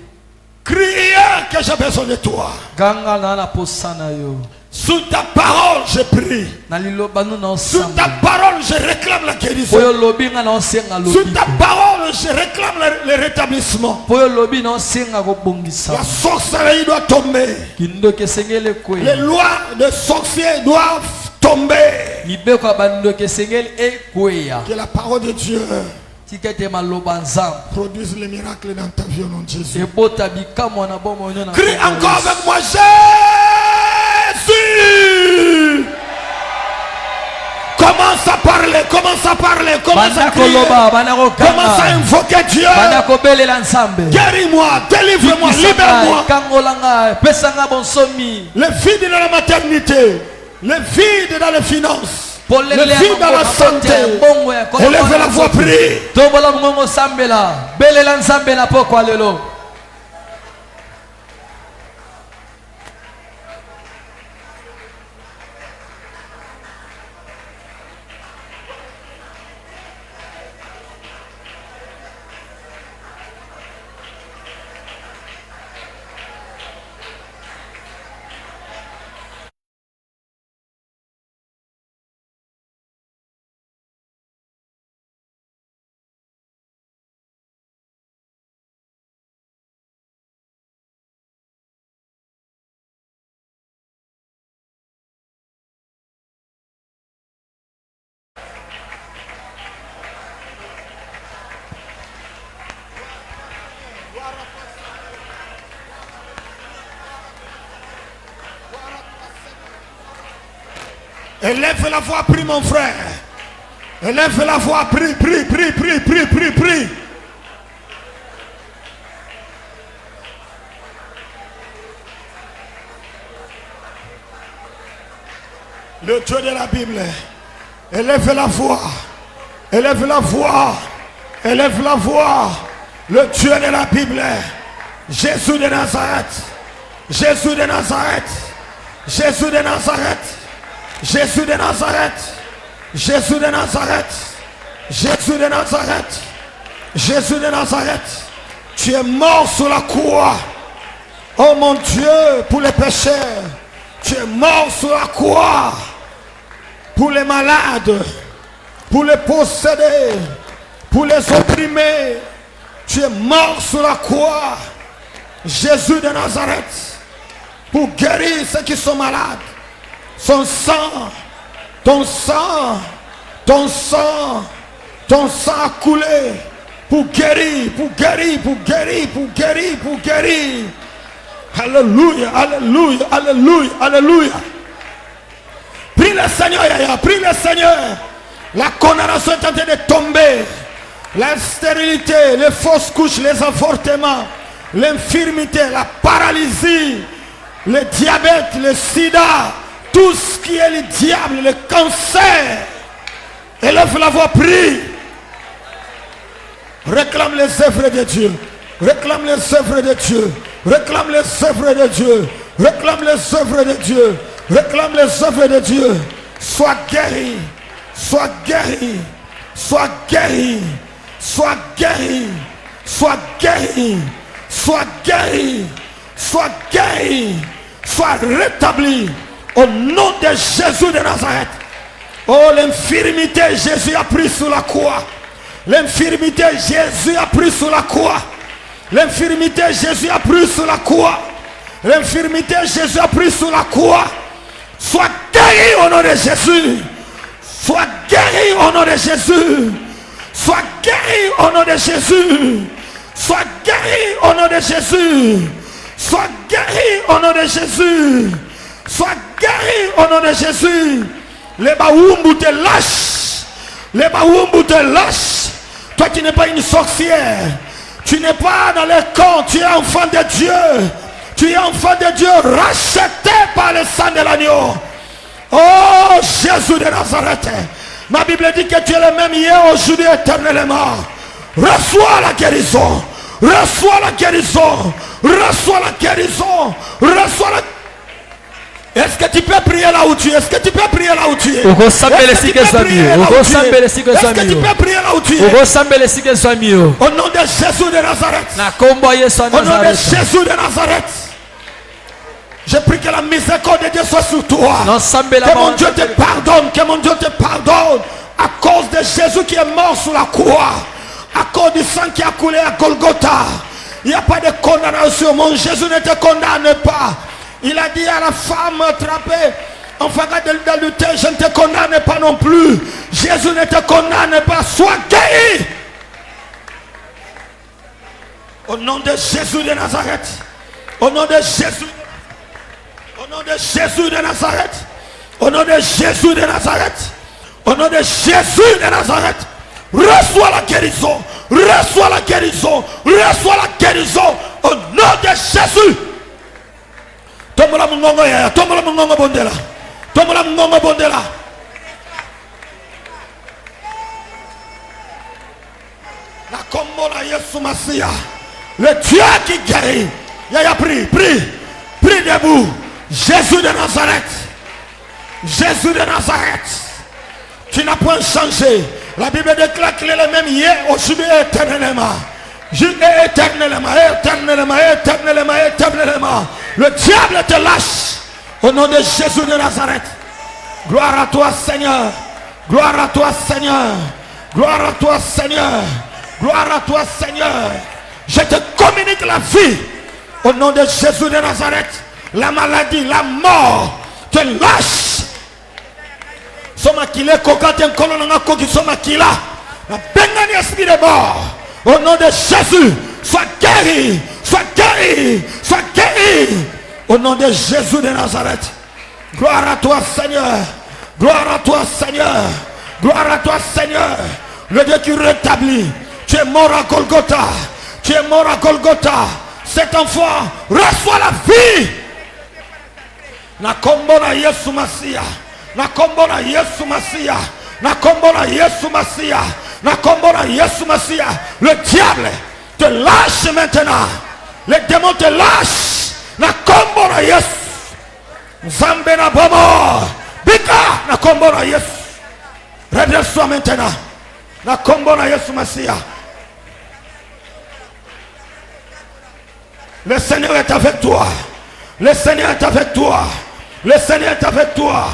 Crier que j'ai besoin de toi. ganga na na posa na yo, Sous ta parole, je prie. na liloba nu na Sous ta osamba, parole, je réclame la guérison. mpo yo lobi nga na osenga Sous ta lobiko, parole, je réclame le rétablissement. mpo yo lobi na osenga La kobongisa, sorcellerie doit tomber. kindoki esengeli Les ekwea, lois de sorciers doivent tomber. mibeko ya bandoki esengeli ekwea. Que la parole de Dieu tika ete maloba nzambe produise les miracles dans ta vie au nom de Jésus. ebota bikamwa na bomoi na Crie kombo ya encore Yesu. avec moi, Jésus. Commence à parler, commence à parler, commence à banda crier. koloba, banda Commence à kokanga, invoquer Dieu. banda kobelela nzambe. Guéris-moi, délivre-moi, libère-moi. kangolanga, pesanga bonsomi. Le vide dans la maternité, le vide dans les finances, le Polele ya vide dans la mambo, santé. bongo ya kono- Élève la voix, prie. Tombola mungongo sambela, belela nzambe na pokwa lelo. Élève la voix, prie mon frère. Élève la voix, prie, prie, prie, prie, prie, prie, prie. Le Dieu de la Bible. Élève la voix. Élève la voix. Élève la voix. Le Dieu de la Bible. Jésus de Nazareth. Jésus de Nazareth. Jésus de Nazareth. Jésus de Nazareth. Jésus de Nazareth. Jésus de Nazareth. Jésus de Nazareth. Tu es mort sur la croix. Oh mon Dieu, pour les pécheurs. Tu es mort sur la croix. Pour les malades. Pour les possédés. Pour les opprimés. Tu es mort sur la croix. Jésus de Nazareth. Pour guérir ceux qui sont malades. Son sang. Ton sang. Ton sang. Ton sang a coulé. Pour guérir. Pour guérir. Pour guérir. Pour guérir. Pour guérir. Alléluia. Alléluia. Alléluia. Alléluia. Prie le Seigneur, Yaya. Prie le Seigneur. La condamnation est en train de tomber. La stérilité, les fausses couches, les avortements, l'infirmité, la paralysie, le diabète, le sida, tout ce qui est le diable, le cancer. Élève la voix, prie. Réclame les œuvres de Dieu. Réclame les œuvres de Dieu. Réclame les œuvres de Dieu. Réclame les œuvres de Dieu. Réclame les œuvres de Dieu. Sois guéri. Sois guéri. Sois guéri. Sois guéri. Sois guéri. Sois guéri. Sois guéri. Sois rétabli. Au nom de Jésus de Nazareth. Oh, l'infirmité, Jésus a pris sur la croix. L'infirmité, Jésus a pris sur la croix. L'infirmité, Jésus a pris sur la croix. L'infirmité, Jésus a pris sur la croix. Sois guéri au nom de Jésus. Sois guéri au nom de Jésus. Sois guéri au nom de Jésus. Sois guéri au nom de Jésus. Sois guéri au nom de Jésus. Sois guéri au nom de Jésus. Les baoumbu te lâchent. Les baoumbu te lâchent. Toi qui n'es pas une sorcière. Tu n'es pas dans les camps. Tu es enfant de Dieu. Tu es enfant de Dieu, racheté par le sang de l'agneau. Oh Jésus de Nazareth. Ma Bible dit que tu es le même hier, aujourd'hui, éternellement. Reçois la guérison. Reçois la guérison. Reçois la guérison. Reçois la... Est-ce que tu peux prier là où tu es? Est-ce que tu peux prier là où tu es? Est-ce que tu peux prier là où tu es? Est-ce que tu peux prier là où tu es? Au nom de Jésus de Nazareth. Au nom de Jésus de Nazareth. Je prie que la miséricorde de Dieu soit sur toi. Que mon Dieu te pardonne. Que mon Dieu te pardonne. À cause de Jésus qui est mort sur la croix. À cause du sang qui a coulé à Golgotha. Il n'y a pas de condamnation. Mon Jésus ne te condamne pas. Il a dit à la femme attrapée en faisant de l'adultère, je ne te condamne pas non plus. Jésus ne te condamne pas. Sois guéri. Au nom de Jésus de Nazareth. Au nom de Jésus. Au nom de Jésus de Nazareth. Au nom de Jésus de Nazareth. Au nom de Jésus de Nazareth. Reçois la guérison. Reçois la guérison. Reçois la guérison. Au nom de Jésus. Tomola mungongo ya. Tomola mungongo bondela. Tomola mungongo bondela. La kombola Yesu Masia. Le Dieu qui guérit. Yaya prie, prie. Prie debout. Jésus de Nazareth. Jésus de Nazareth. Tu n'as point changé. La Bible déclare qu'il est le même hier, aujourd'hui et éternellement. Éternellement, éternellement, éternellement, éternellement. Le diable te lâche. Au nom de Jésus de Nazareth. Gloire à toi Seigneur. Gloire à toi Seigneur. Gloire à toi Seigneur. Gloire à toi Seigneur. Je te communique la vie. Au nom de Jésus de Nazareth. La maladie, la mort te lâche. Somakile kokate kolonanga koki somakila. La bengani esprit de mort. Au nom de Jésus, sois guéri, sois guéri, sois guéri. Au nom de Jésus de Nazareth. Gloire à toi Seigneur. Gloire à toi, Seigneur. Gloire à toi, Seigneur. Le Dieu qui rétablit. Tu es mort à Golgotha. Tu es mort à Golgotha. Cet enfant reçoit la vie. Nakombona Yesu Masia. Nakombona Yesu Masia. Nakombona Yesu Masia. Nakombona Yesu Masia. Le diable te lâche maintenant. Les démons te lâchent. Nakombona Yesu. Zambena Bomo. Bika. Nakombona Yesu. Redresse-toi maintenant. Nakombona Yesu Masia. Le Seigneur est avec toi. Le Seigneur est avec toi. Le Seigneur est avec toi.